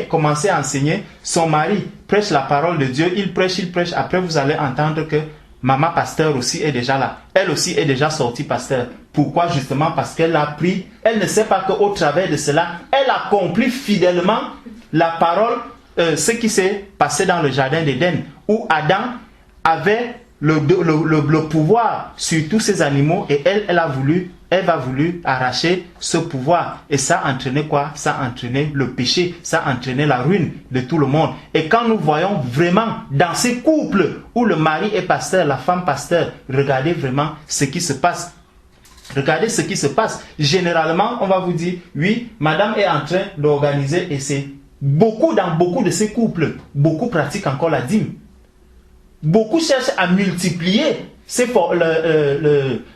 commencer à enseigner, son mari prêche la parole de Dieu, il prêche, après vous allez entendre que maman pasteur aussi est déjà là. Elle aussi est déjà sortie pasteur. Pourquoi? Justement parce qu'elle a pris, elle ne sait pas qu'au travers de cela, elle accomplit fidèlement la parole, ce qui s'est passé dans le jardin d'Éden, où Adam avait le pouvoir sur tous ces animaux et elle a voulu arracher ce pouvoir. Et ça a entraîné quoi? Ça a entraîné le péché, ça a entraîné la ruine de tout le monde. Et quand nous voyons vraiment dans ces couples où le mari est pasteur, la femme pasteur, regardez vraiment ce qui se passe. Regardez ce qui se passe. Généralement, on va vous dire, oui, madame est en train d'organiser et c'est dans beaucoup de ces couples, beaucoup pratiquent encore la dîme. Beaucoup cherchent à multiplier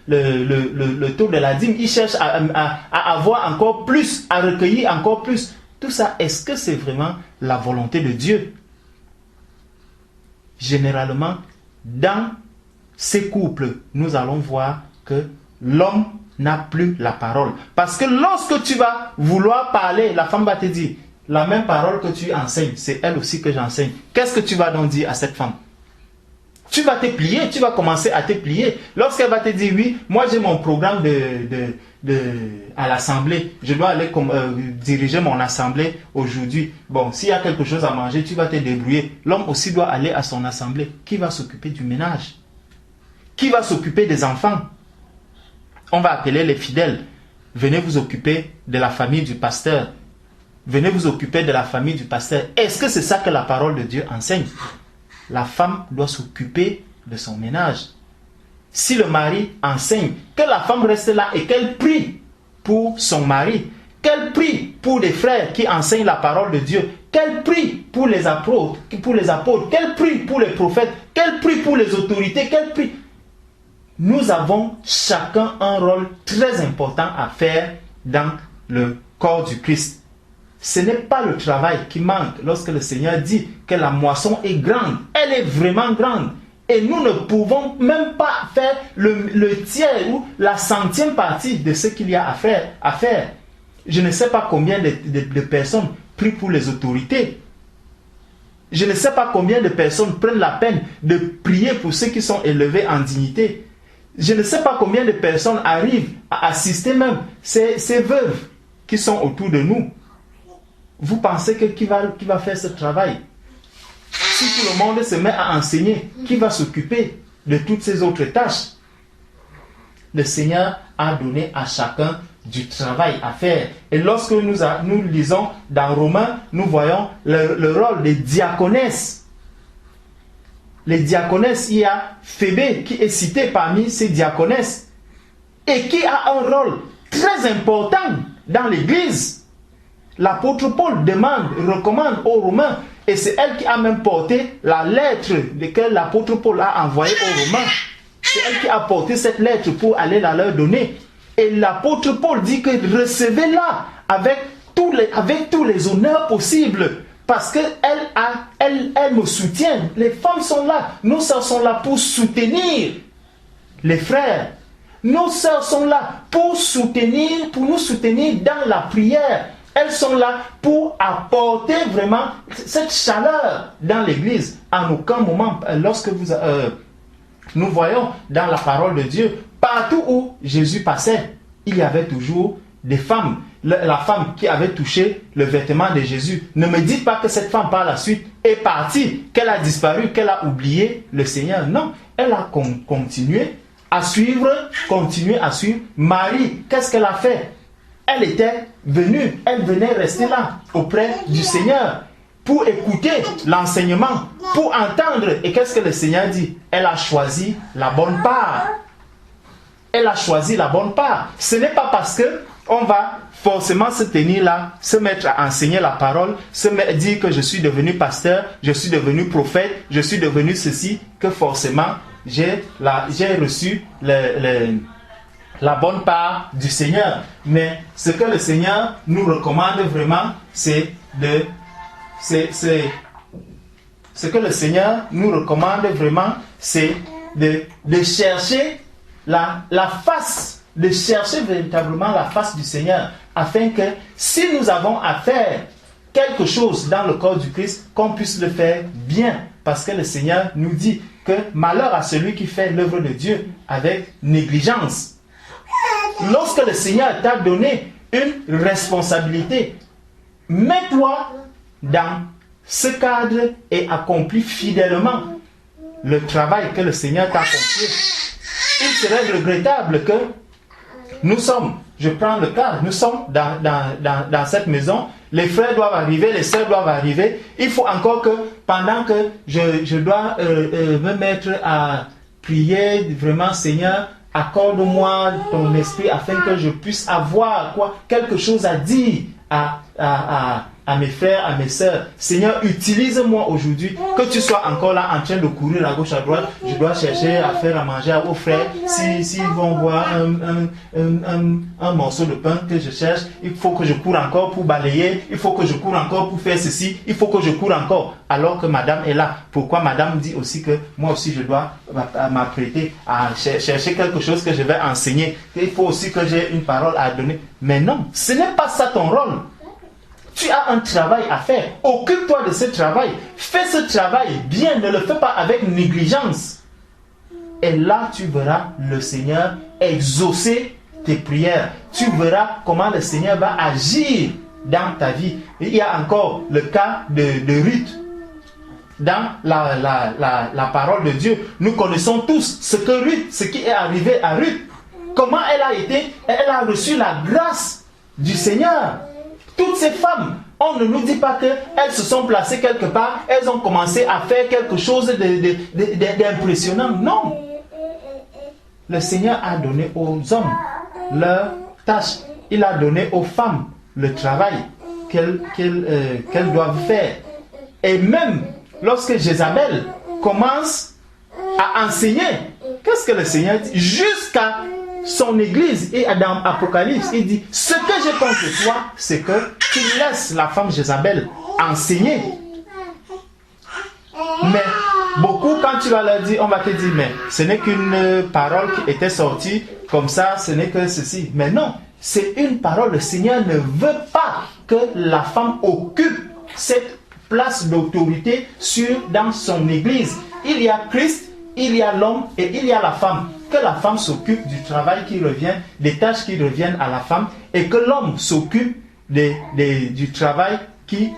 le taux de la dîme. Ils cherchent à avoir encore plus, à recueillir encore plus. Tout ça, est-ce que c'est vraiment la volonté de Dieu? Généralement, dans ces couples, nous allons voir que l'homme n'a plus la parole. Parce que lorsque tu vas vouloir parler, la femme va te dire, la même parole que tu enseignes, c'est elle aussi que j'enseigne. Qu'est-ce que tu vas donc dire à cette femme? Tu vas te plier, tu vas commencer à te plier. Lorsqu'elle va te dire, oui, moi j'ai mon programme à l'assemblée, je dois aller diriger mon assemblée aujourd'hui. Bon, s'il y a quelque chose à manger, tu vas te débrouiller. L'homme aussi doit aller à son assemblée. Qui va s'occuper du ménage? Qui va s'occuper des enfants? On va appeler les fidèles. Venez vous occuper de la famille du pasteur. Venez vous occuper de la famille du pasteur. Est-ce que c'est ça que la parole de Dieu enseigne? la femme doit s'occuper de son ménage. Si le mari enseigne, que la femme reste là et qu'elle prie pour son mari, qu'elle prie pour les frères qui enseignent la parole de Dieu, qu'elle prie pour les apôtres, qu'elle prie pour les prophètes, qu'elle prie pour les autorités, qu'elle prie. Nous avons chacun un rôle très important à faire dans le corps du Christ. Ce n'est pas le travail qui manque lorsque le Seigneur dit que la moisson est grande. Elle est vraiment grande. Et nous ne pouvons même pas faire le tiers ou la centième partie de ce qu'il y a à faire. Je ne sais pas combien de personnes prient pour les autorités. Je ne sais pas combien de personnes prennent la peine de prier pour ceux qui sont élevés en dignité. Je ne sais pas combien de personnes arrivent à assister même ces veuves qui sont autour de nous. Vous pensez que qui va faire ce travail? Si tout le monde se met à enseigner, qui va s'occuper de toutes ces autres tâches? Le Seigneur a donné à chacun du travail à faire. Et lorsque nous lisons dans Romains, nous voyons le rôle des diaconesses. Les diaconesses, il y a Phébé qui est cité parmi ces diaconesses et qui a un rôle très important dans l'Église. L'apôtre Paul recommande aux Romains, et c'est elle qui a même porté la lettre que l'apôtre Paul a envoyée aux Romains. C'est elle qui a porté cette lettre pour aller la leur donner. Et l'apôtre Paul dit que recevez-la avec tous les honneurs possibles, parce qu'elle me soutient. Les femmes sont là, nos sœurs sont là pour soutenir les frères. Nos sœurs sont là pour nous soutenir dans la prière. Elles sont là pour apporter vraiment cette chaleur dans l'église. En aucun moment, lorsque nous voyons dans la parole de Dieu, partout où Jésus passait, il y avait toujours des femmes. La femme qui avait touché le vêtement de Jésus. Ne me dites pas que cette femme par la suite est partie, qu'elle a disparu, qu'elle a oublié le Seigneur. Non, elle a continué à suivre. Marie, qu'est-ce qu'elle a fait? Elle était venue, elle venait rester là, auprès du Seigneur, pour écouter l'enseignement, pour entendre. Et qu'est-ce que le Seigneur dit? Elle a choisi la bonne part. Elle a choisi la bonne part. Ce n'est pas parce qu'on va forcément se tenir là, se mettre à enseigner la parole, dire que je suis devenu pasteur, je suis devenu prophète, je suis devenu ceci, que forcément j'ai reçu la bonne part du Seigneur. Mais ce que le Seigneur nous recommande vraiment, c'est de chercher la face, de chercher véritablement la face du Seigneur, afin que si nous avons à faire quelque chose dans le corps du Christ, qu'on puisse le faire bien, parce que le Seigneur nous dit que malheur à celui qui fait l'œuvre de Dieu avec négligence. Lorsque le Seigneur t'a donné une responsabilité, mets-toi dans ce cadre et accomplis fidèlement le travail que le Seigneur t'a confié. Il serait regrettable que je prends le cas, nous sommes dans cette maison, les frères doivent arriver, les sœurs doivent arriver. Il faut encore que pendant que je dois me mettre à prier, vraiment Seigneur, accorde-moi ton esprit afin que je puisse avoir quelque chose à dire à mes frères, à mes sœurs. Seigneur, utilise-moi aujourd'hui, que tu sois encore là en train de courir à gauche, à droite. Je dois chercher à faire à manger aux frères. S'ils vont voir un morceau de pain que je cherche, il faut que je cours encore pour balayer, il faut que je cours encore pour faire ceci, il faut que je cours encore, alors que madame est là. Pourquoi madame dit aussi que moi aussi je dois m'apprêter à chercher quelque chose que je vais enseigner. Il faut aussi que j'ai une parole à donner. Mais non, ce n'est pas ça ton rôle. Tu as un travail à faire. Occupe-toi de ce travail. Fais ce travail bien. Ne le fais pas avec négligence. Et là, tu verras le Seigneur exaucer tes prières. Tu verras comment le Seigneur va agir dans ta vie. Il y a encore le cas de Ruth. Dans la parole de Dieu, nous connaissons tous ce qui est arrivé à Ruth. Comment elle a reçu la grâce du Seigneur. Toutes ces femmes On ne nous dit pas qu'elles se sont placées quelque part, elles ont commencé à faire quelque chose d'impressionnant. Non. Le Seigneur a donné aux hommes leur tâche. Il a donné aux femmes le travail qu'elles doivent faire. Et même lorsque Jézabel commence à enseigner, qu'est-ce que le Seigneur dit? Jusqu'à son église, et dans Apocalypse, il dit, ce que j'ai contre toi, c'est que tu laisses la femme Jézabel enseigner. Mais beaucoup, quand tu vas leur dire, on va te dire, mais ce n'est qu'une parole qui était sortie, comme ça, ce n'est que ceci. Mais non, c'est une parole. Le Seigneur ne veut pas que la femme occupe cette place d'autorité dans son église. Il y a Christ, il y a l'homme et il y a la femme. Que la femme s'occupe du travail qui revient, des tâches qui reviennent à la femme, et que l'homme s'occupe du travail qui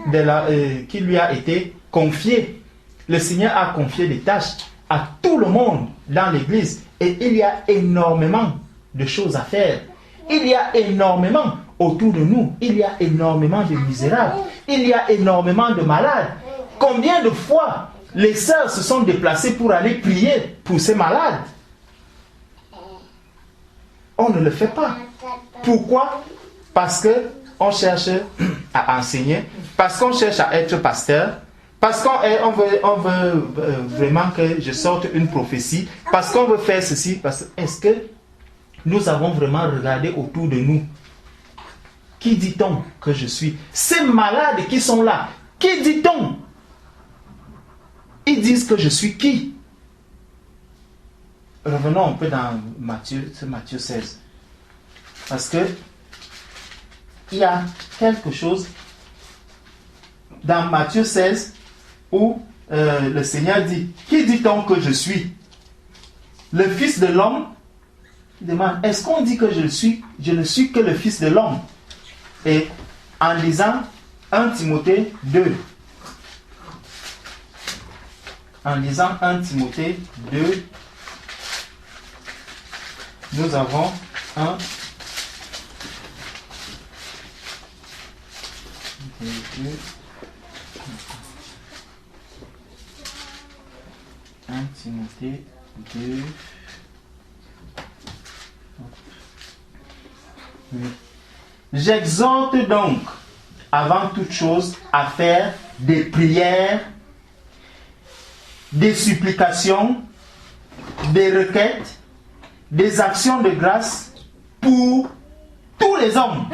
lui a été confié. Le Seigneur a confié des tâches à tout le monde dans l'église, et il y a énormément de choses à faire. Il y a énormément autour de nous, il y a énormément de misérables, il y a énormément de malades. Combien de fois les sœurs se sont déplacées pour aller prier pour ces malades? On ne le fait pas. Pourquoi? Parce qu'on cherche à enseigner, parce qu'on cherche à être pasteur, parce qu'on veut vraiment que je sorte une prophétie, parce qu'on veut faire ceci. Est-ce que nous avons vraiment regardé autour de nous? Qui dit-on que je suis? Ces malades qui sont là, qui dit-on? Ils disent que je suis qui? Revenons un peu dans Matthieu 16. Parce que il y a quelque chose dans Matthieu 16 où le Seigneur dit, qui dit-on que je suis? Le Fils de l'homme demande, est-ce qu'on dit que je ne suis que le Fils de l'homme? Et en lisant 1 Timothée 2, en lisant 1 Timothée 2, nous avons un Timothée 2. J'exhorte donc, avant toute chose, à faire des prières, des supplications, des requêtes, des actions de grâce pour tous les hommes.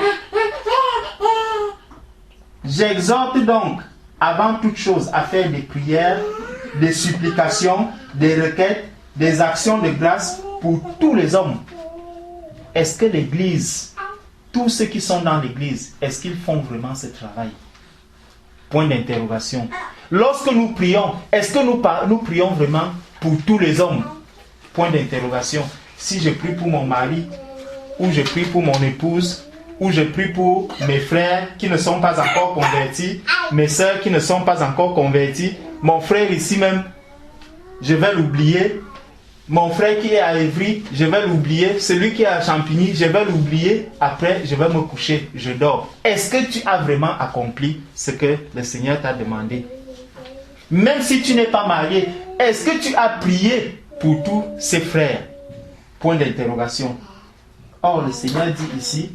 J'exhorte donc, avant toute chose, à faire des prières, des supplications, des requêtes, des actions de grâce pour tous les hommes. Est-ce que l'Église, tous ceux qui sont dans l'Église, est-ce qu'ils font vraiment ce travail? Point d'interrogation. Lorsque nous prions, est-ce que nous prions vraiment pour tous les hommes? Point d'interrogation. Si je prie pour mon mari, ou je prie pour mon épouse, ou je prie pour mes frères qui ne sont pas encore convertis, mes soeurs qui ne sont pas encore convertis, mon frère ici même, je vais l'oublier. Mon frère qui est à Évry, je vais l'oublier. Celui qui est à Champigny, je vais l'oublier. Après, je vais me coucher, je dors. Est-ce que tu as vraiment accompli ce que le Seigneur t'a demandé? Même si tu n'es pas marié, est-ce que tu as prié pour tous ses frères? Point d'interrogation. Or, le Seigneur dit ici,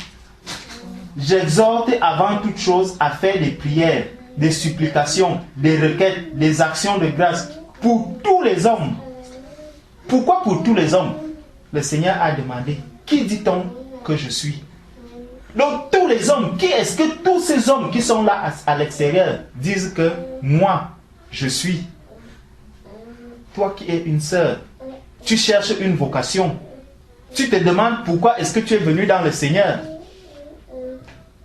j'exhorte avant toute chose à faire des prières, des supplications, des requêtes, des actions de grâce pour tous les hommes. Pourquoi pour tous les hommes? Le Seigneur a demandé, qui dit-on que je suis? Donc tous les hommes, qui est-ce que tous ces hommes qui sont là à l'extérieur disent que moi, je suis? Toi qui es une sœur, tu cherches une vocation. Tu te demandes pourquoi est-ce que tu es venu dans le Seigneur?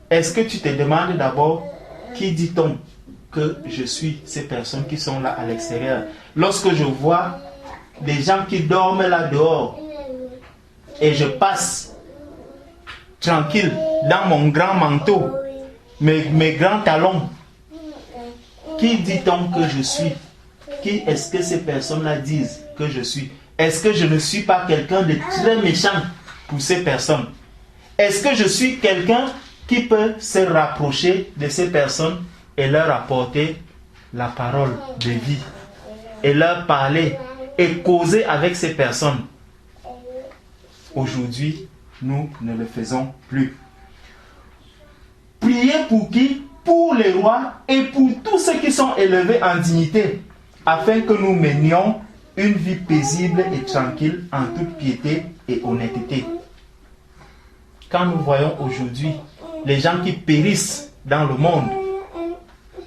Est-ce que tu te demandes d'abord, qui dit-on que je suis? Ces personnes qui sont là à l'extérieur. Lorsque je vois des gens qui dorment là dehors et je passe tranquille dans mon grand manteau, mes grands talons, qui dit-on que je suis? Qui est-ce que ces personnes-là disent que je suis? Est-ce que je ne suis pas quelqu'un de très méchant pour ces personnes? Est-ce que je suis quelqu'un qui peut se rapprocher de ces personnes et leur apporter la parole de vie et leur parler et causer avec ces personnes. Aujourd'hui, nous ne le faisons plus. Prier pour qui? Pour les rois et pour tous ceux qui sont élevés en dignité, afin que nous menions une vie paisible et tranquille en toute piété et honnêteté. Quand nous voyons aujourd'hui les gens qui périssent dans le monde,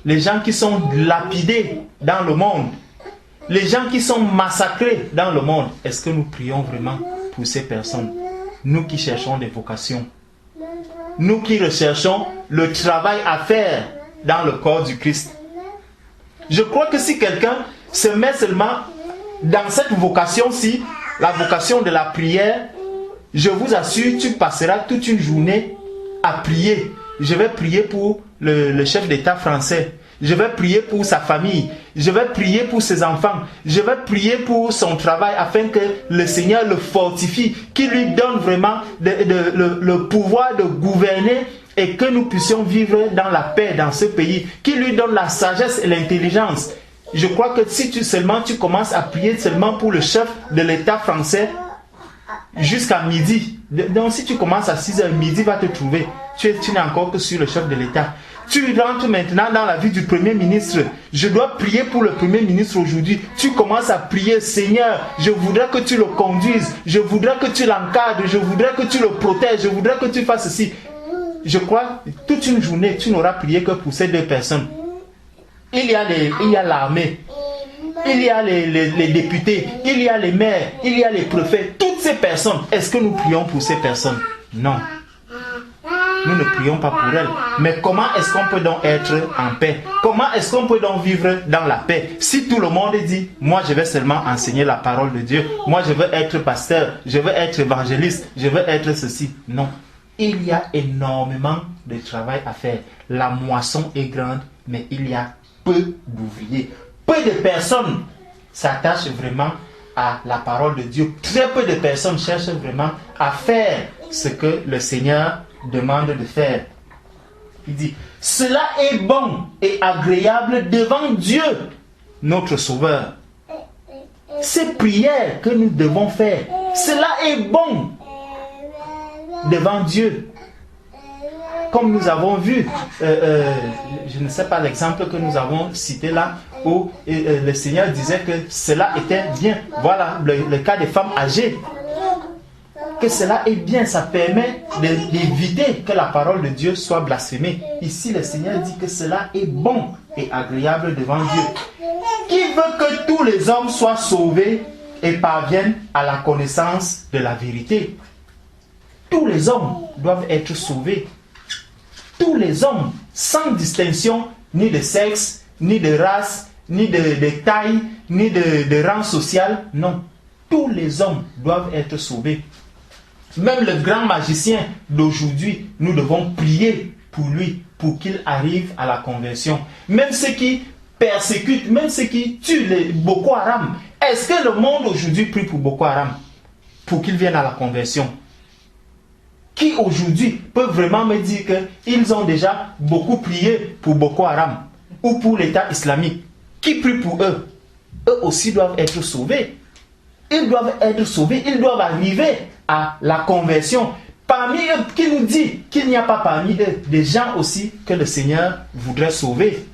les gens qui sont lapidés dans le monde, les gens qui sont massacrés dans le monde, est-ce que nous prions vraiment pour ces personnes? Nous qui cherchons des vocations, nous qui recherchons le travail à faire dans le corps du Christ. Je crois que si quelqu'un se met seulement dans cette vocation-ci, la vocation de la prière, je vous assure, tu passeras toute une journée à prier. Je vais prier pour le chef d'État français. Je vais prier pour sa famille. Je vais prier pour ses enfants. Je vais prier pour son travail afin que le Seigneur le fortifie, qu'il lui donne vraiment le pouvoir de gouverner et que nous puissions vivre dans la paix dans ce pays, qu'il lui donne la sagesse et l'intelligence. Je crois que si tu commences à prier seulement pour le chef de l'État français jusqu'à midi, donc si tu commences à 6h, midi va te trouver. Tu n'es encore que sur le chef de l'État. Tu rentres maintenant dans la vie du Premier ministre. Je dois prier pour le Premier ministre aujourd'hui. Tu commences à prier, Seigneur, je voudrais que tu le conduises. Je voudrais que tu l'encadres. Je voudrais que tu le protèges. Je voudrais que tu fasses ceci. Je crois, toute une journée, tu n'auras prié que pour ces deux personnes. Il y a l'armée. Il y a les députés. Il y a les maires. Il y a les préfets. Toutes ces personnes, est-ce que nous prions pour ces personnes? Non. Nous ne prions pas pour elles. Mais comment est-ce qu'on peut donc être en paix? Comment est-ce qu'on peut donc vivre dans la paix? Si tout le monde dit, moi je vais seulement enseigner la parole de Dieu, moi je veux être pasteur, je veux être évangéliste, je veux être ceci. Non. Il y a énormément de travail à faire. La moisson est grande, mais il y a peu d'ouvriers. Peu de personnes s'attachent vraiment à la parole de Dieu. Très peu de personnes cherchent vraiment à faire ce que le Seigneur demande de faire. Il dit, cela est bon et agréable devant Dieu, notre Sauveur. Ces prières que nous devons faire, cela est bon devant Dieu. Comme nous avons vu, je ne sais pas l'exemple que nous avons cité là, où le Seigneur disait que cela était bien. Voilà le cas des femmes âgées. Que cela est bien, ça permet d'éviter que la parole de Dieu soit blasphémée. Ici, le Seigneur dit que cela est bon et agréable devant Dieu. Qui veut que tous les hommes soient sauvés et parviennent à la connaissance de la vérité? Tous les hommes doivent être sauvés. Tous les hommes, sans distinction, ni de sexe, ni de race, ni de taille, ni de rang social. Non, tous les hommes doivent être sauvés. Même le grand magicien d'aujourd'hui, nous devons prier pour lui, pour qu'il arrive à la conversion. Même ceux qui persécutent, même ceux qui tuent les Boko Haram. Est-ce que le monde aujourd'hui prie pour Boko Haram? Pour qu'il vienne à la conversion? Qui aujourd'hui peut vraiment me dire qu'ils ont déjà beaucoup prié pour Boko Haram ou pour l'État islamique? Qui prie pour eux? Eux aussi doivent être sauvés. Ils doivent être sauvés, ils doivent arriver à la conversion. Parmi eux, qui nous dit qu'il n'y a pas parmi eux des gens aussi que le Seigneur voudrait sauver?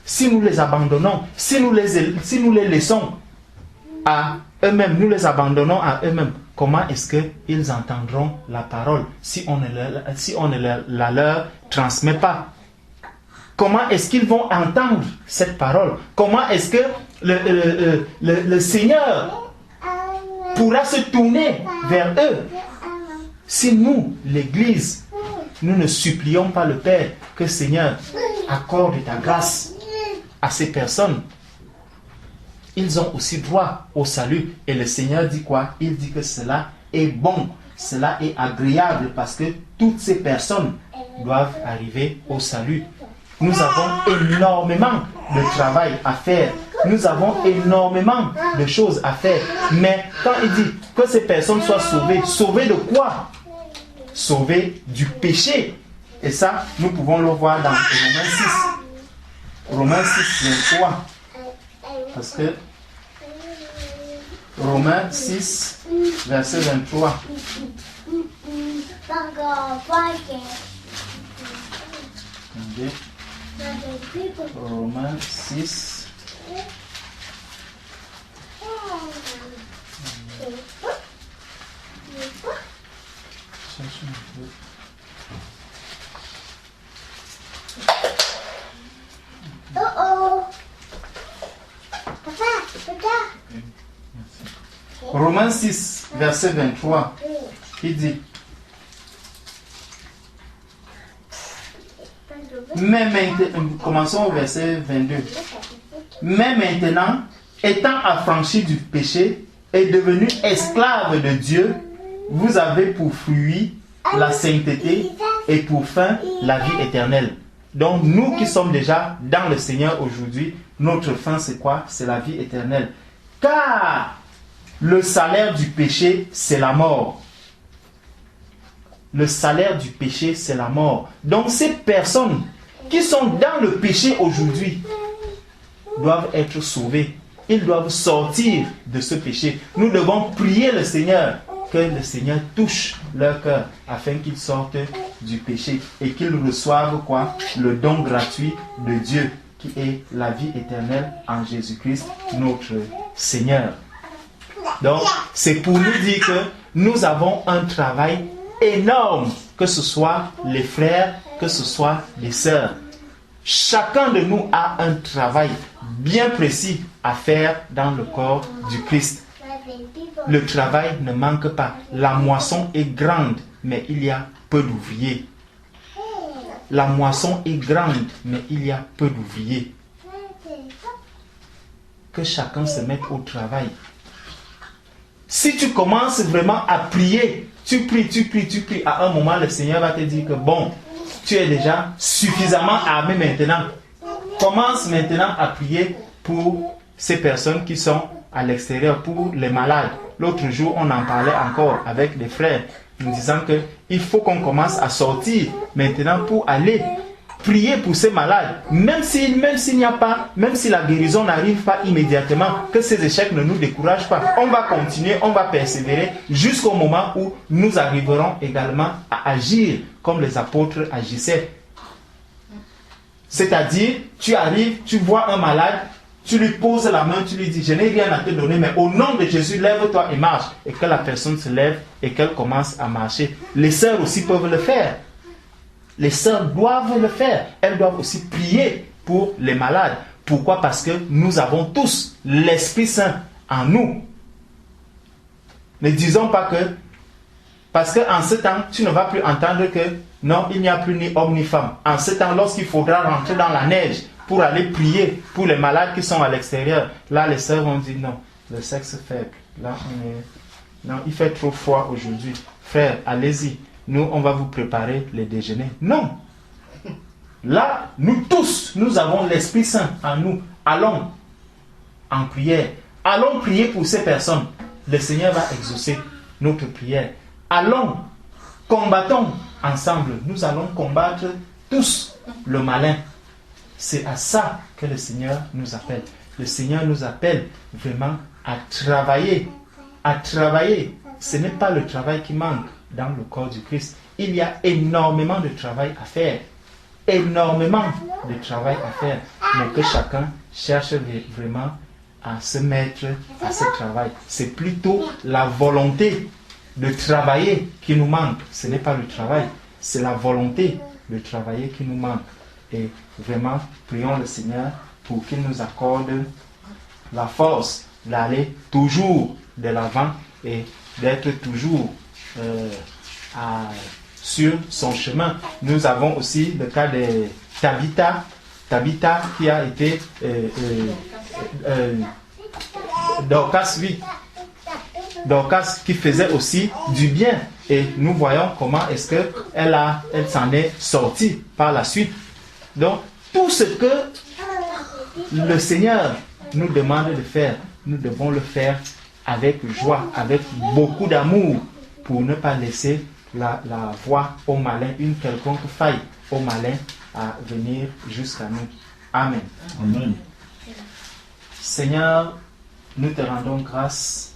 Si nous les abandonnons, si nous les laissons à eux-mêmes, nous les abandonnons à eux-mêmes, comment est-ce qu'ils entendront la parole si on ne la leur transmet pas? Comment est-ce qu'ils vont entendre cette parole? Comment est-ce que le Seigneur pourra se tourner vers eux si nous, l'Église, nous ne supplions pas le Père que Seigneur accorde ta grâce à ces personnes? Ils ont aussi droit au salut. Et le Seigneur dit quoi? Il dit que cela est bon, cela est agréable parce que toutes ces personnes doivent arriver au salut. Nous avons énormément de travail à faire. Nous avons énormément de choses à faire. Mais quand il dit que ces personnes soient sauvées, sauvées de quoi? Sauvées du péché. Et ça, nous pouvons le voir dans Romains 6. Romains 6, 23. Parce que Romains 6, verset 23. Attendez. Romains 6. Romains 6, verset 23, il dit: mais maintenant, commençons au verset 22. Mais maintenant, étant affranchis du péché et devenus esclaves de Dieu, vous avez pour fruit la sainteté et pour fin la vie éternelle. Donc nous qui sommes déjà dans le Seigneur aujourd'hui, notre fin c'est quoi? C'est la vie éternelle. Car le salaire du péché, c'est la mort. Le salaire du péché, c'est la mort. Donc ces personnes qui sont dans le péché aujourd'hui doivent être sauvées. Ils doivent sortir de ce péché. Nous devons prier le Seigneur, que le Seigneur touche leur cœur afin qu'ils sortent du péché et qu'ils reçoivent quoi? Le don gratuit de Dieu qui est la vie éternelle en Jésus-Christ, notre Seigneur. Donc, c'est pour nous dire que nous avons un travail énorme, que ce soit les frères, que ce soit les sœurs. Chacun de nous a un travail bien précis à faire dans le corps du Christ. Le travail ne manque pas. La moisson est grande, mais il y a peu d'ouvriers. La moisson est grande, mais il y a peu d'ouvriers. Que chacun se mette au travail. Si tu commences vraiment à prier, tu pries, à un moment le Seigneur va te dire que bon, tu es déjà suffisamment armé maintenant. Commence maintenant à prier pour ces personnes qui sont à l'extérieur, pour les malades. L'autre jour, on en parlait encore avec des frères, nous disant qu'il faut qu'on commence à sortir maintenant pour aller prier pour ces malades, même s'il n'y a pas, même si la guérison n'arrive pas immédiatement, que ces échecs ne nous découragent pas. On va continuer, on va persévérer jusqu'au moment où nous arriverons également à agir comme les apôtres agissaient. C'est-à-dire, tu arrives, tu vois un malade, tu lui poses la main, tu lui dis: je n'ai rien à te donner, mais au nom de Jésus, lève-toi et marche. Et que la personne se lève et qu'elle commence à marcher. Les sœurs aussi peuvent le faire. Les sœurs doivent le faire. Elles doivent aussi prier pour les malades. Pourquoi? Parce que nous avons tous l'Esprit Saint en nous. Ne disons pas que, parce qu'en ce temps, tu ne vas plus entendre que non, il n'y a plus ni homme ni femme. En ce temps, lorsqu'il faudra rentrer dans la neige pour aller prier pour les malades qui sont à l'extérieur, là les sœurs vont dire non, le sexe faible. Là, non, il fait trop froid aujourd'hui. Frère, allez-y. Nous, on va vous préparer les déjeuners. Non. Là, nous tous, nous avons l'Esprit Saint en nous. Allons en prière. Allons prier pour ces personnes. Le Seigneur va exaucer notre prière. Allons, combattons ensemble. Nous allons combattre tous le malin. C'est à ça que le Seigneur nous appelle. Le Seigneur nous appelle vraiment à travailler. À travailler. Ce n'est pas le travail qui manque dans le corps du Christ. Il y a énormément de travail à faire. Énormément de travail à faire. Mais que chacun cherche vraiment à se mettre à ce travail. C'est plutôt la volonté de travailler qui nous manque. Ce n'est pas le travail. C'est la volonté de travailler qui nous manque. Et vraiment, prions le Seigneur pour qu'il nous accorde la force d'aller toujours de l'avant et d'être toujours sur son chemin. Nous avons aussi le cas de Tabitha qui a été Dorcas, oui. Dorcas qui faisait aussi du bien. Et nous voyons comment est-ce qu'elle s'en est sortie par la suite. Donc, tout ce que le Seigneur nous demande de faire, nous devons le faire avec joie, avec beaucoup d'amour, pour ne pas laisser la voie au malin, une quelconque faille au malin à venir jusqu'à nous. Amen. Amen. Seigneur, nous te rendons grâce,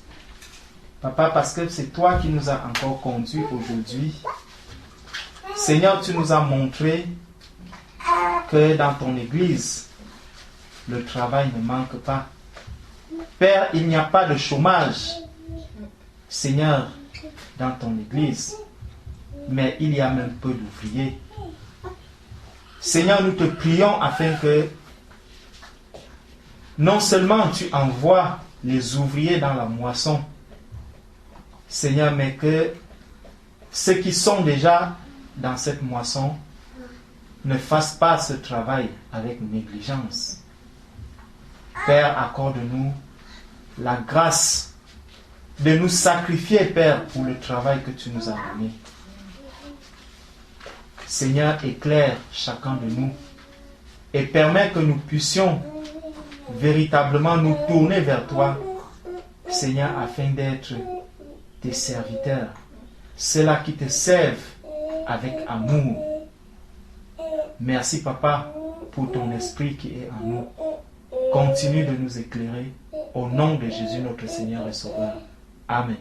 Papa, parce que c'est toi qui nous as encore conduits aujourd'hui. Seigneur, tu nous as montré que dans ton Église, le travail ne manque pas. Père, il n'y a pas de chômage, Seigneur, dans ton Église, mais il y a même peu d'ouvriers. Seigneur, nous te prions afin que non seulement tu envoies les ouvriers dans la moisson, Seigneur, mais que ceux qui sont déjà dans cette moisson ne fassent pas ce travail avec négligence. Père, accorde-nous la grâce de nous sacrifier, Père, pour le travail que tu nous as donné. Seigneur, éclaire chacun de nous et permets que nous puissions véritablement nous tourner vers toi, Seigneur, afin d'être tes serviteurs, ceux-là qui te servent avec amour. Merci, Papa, pour ton esprit qui est en nous. Continue de nous éclairer au nom de Jésus, notre Seigneur et Sauveur. Amen.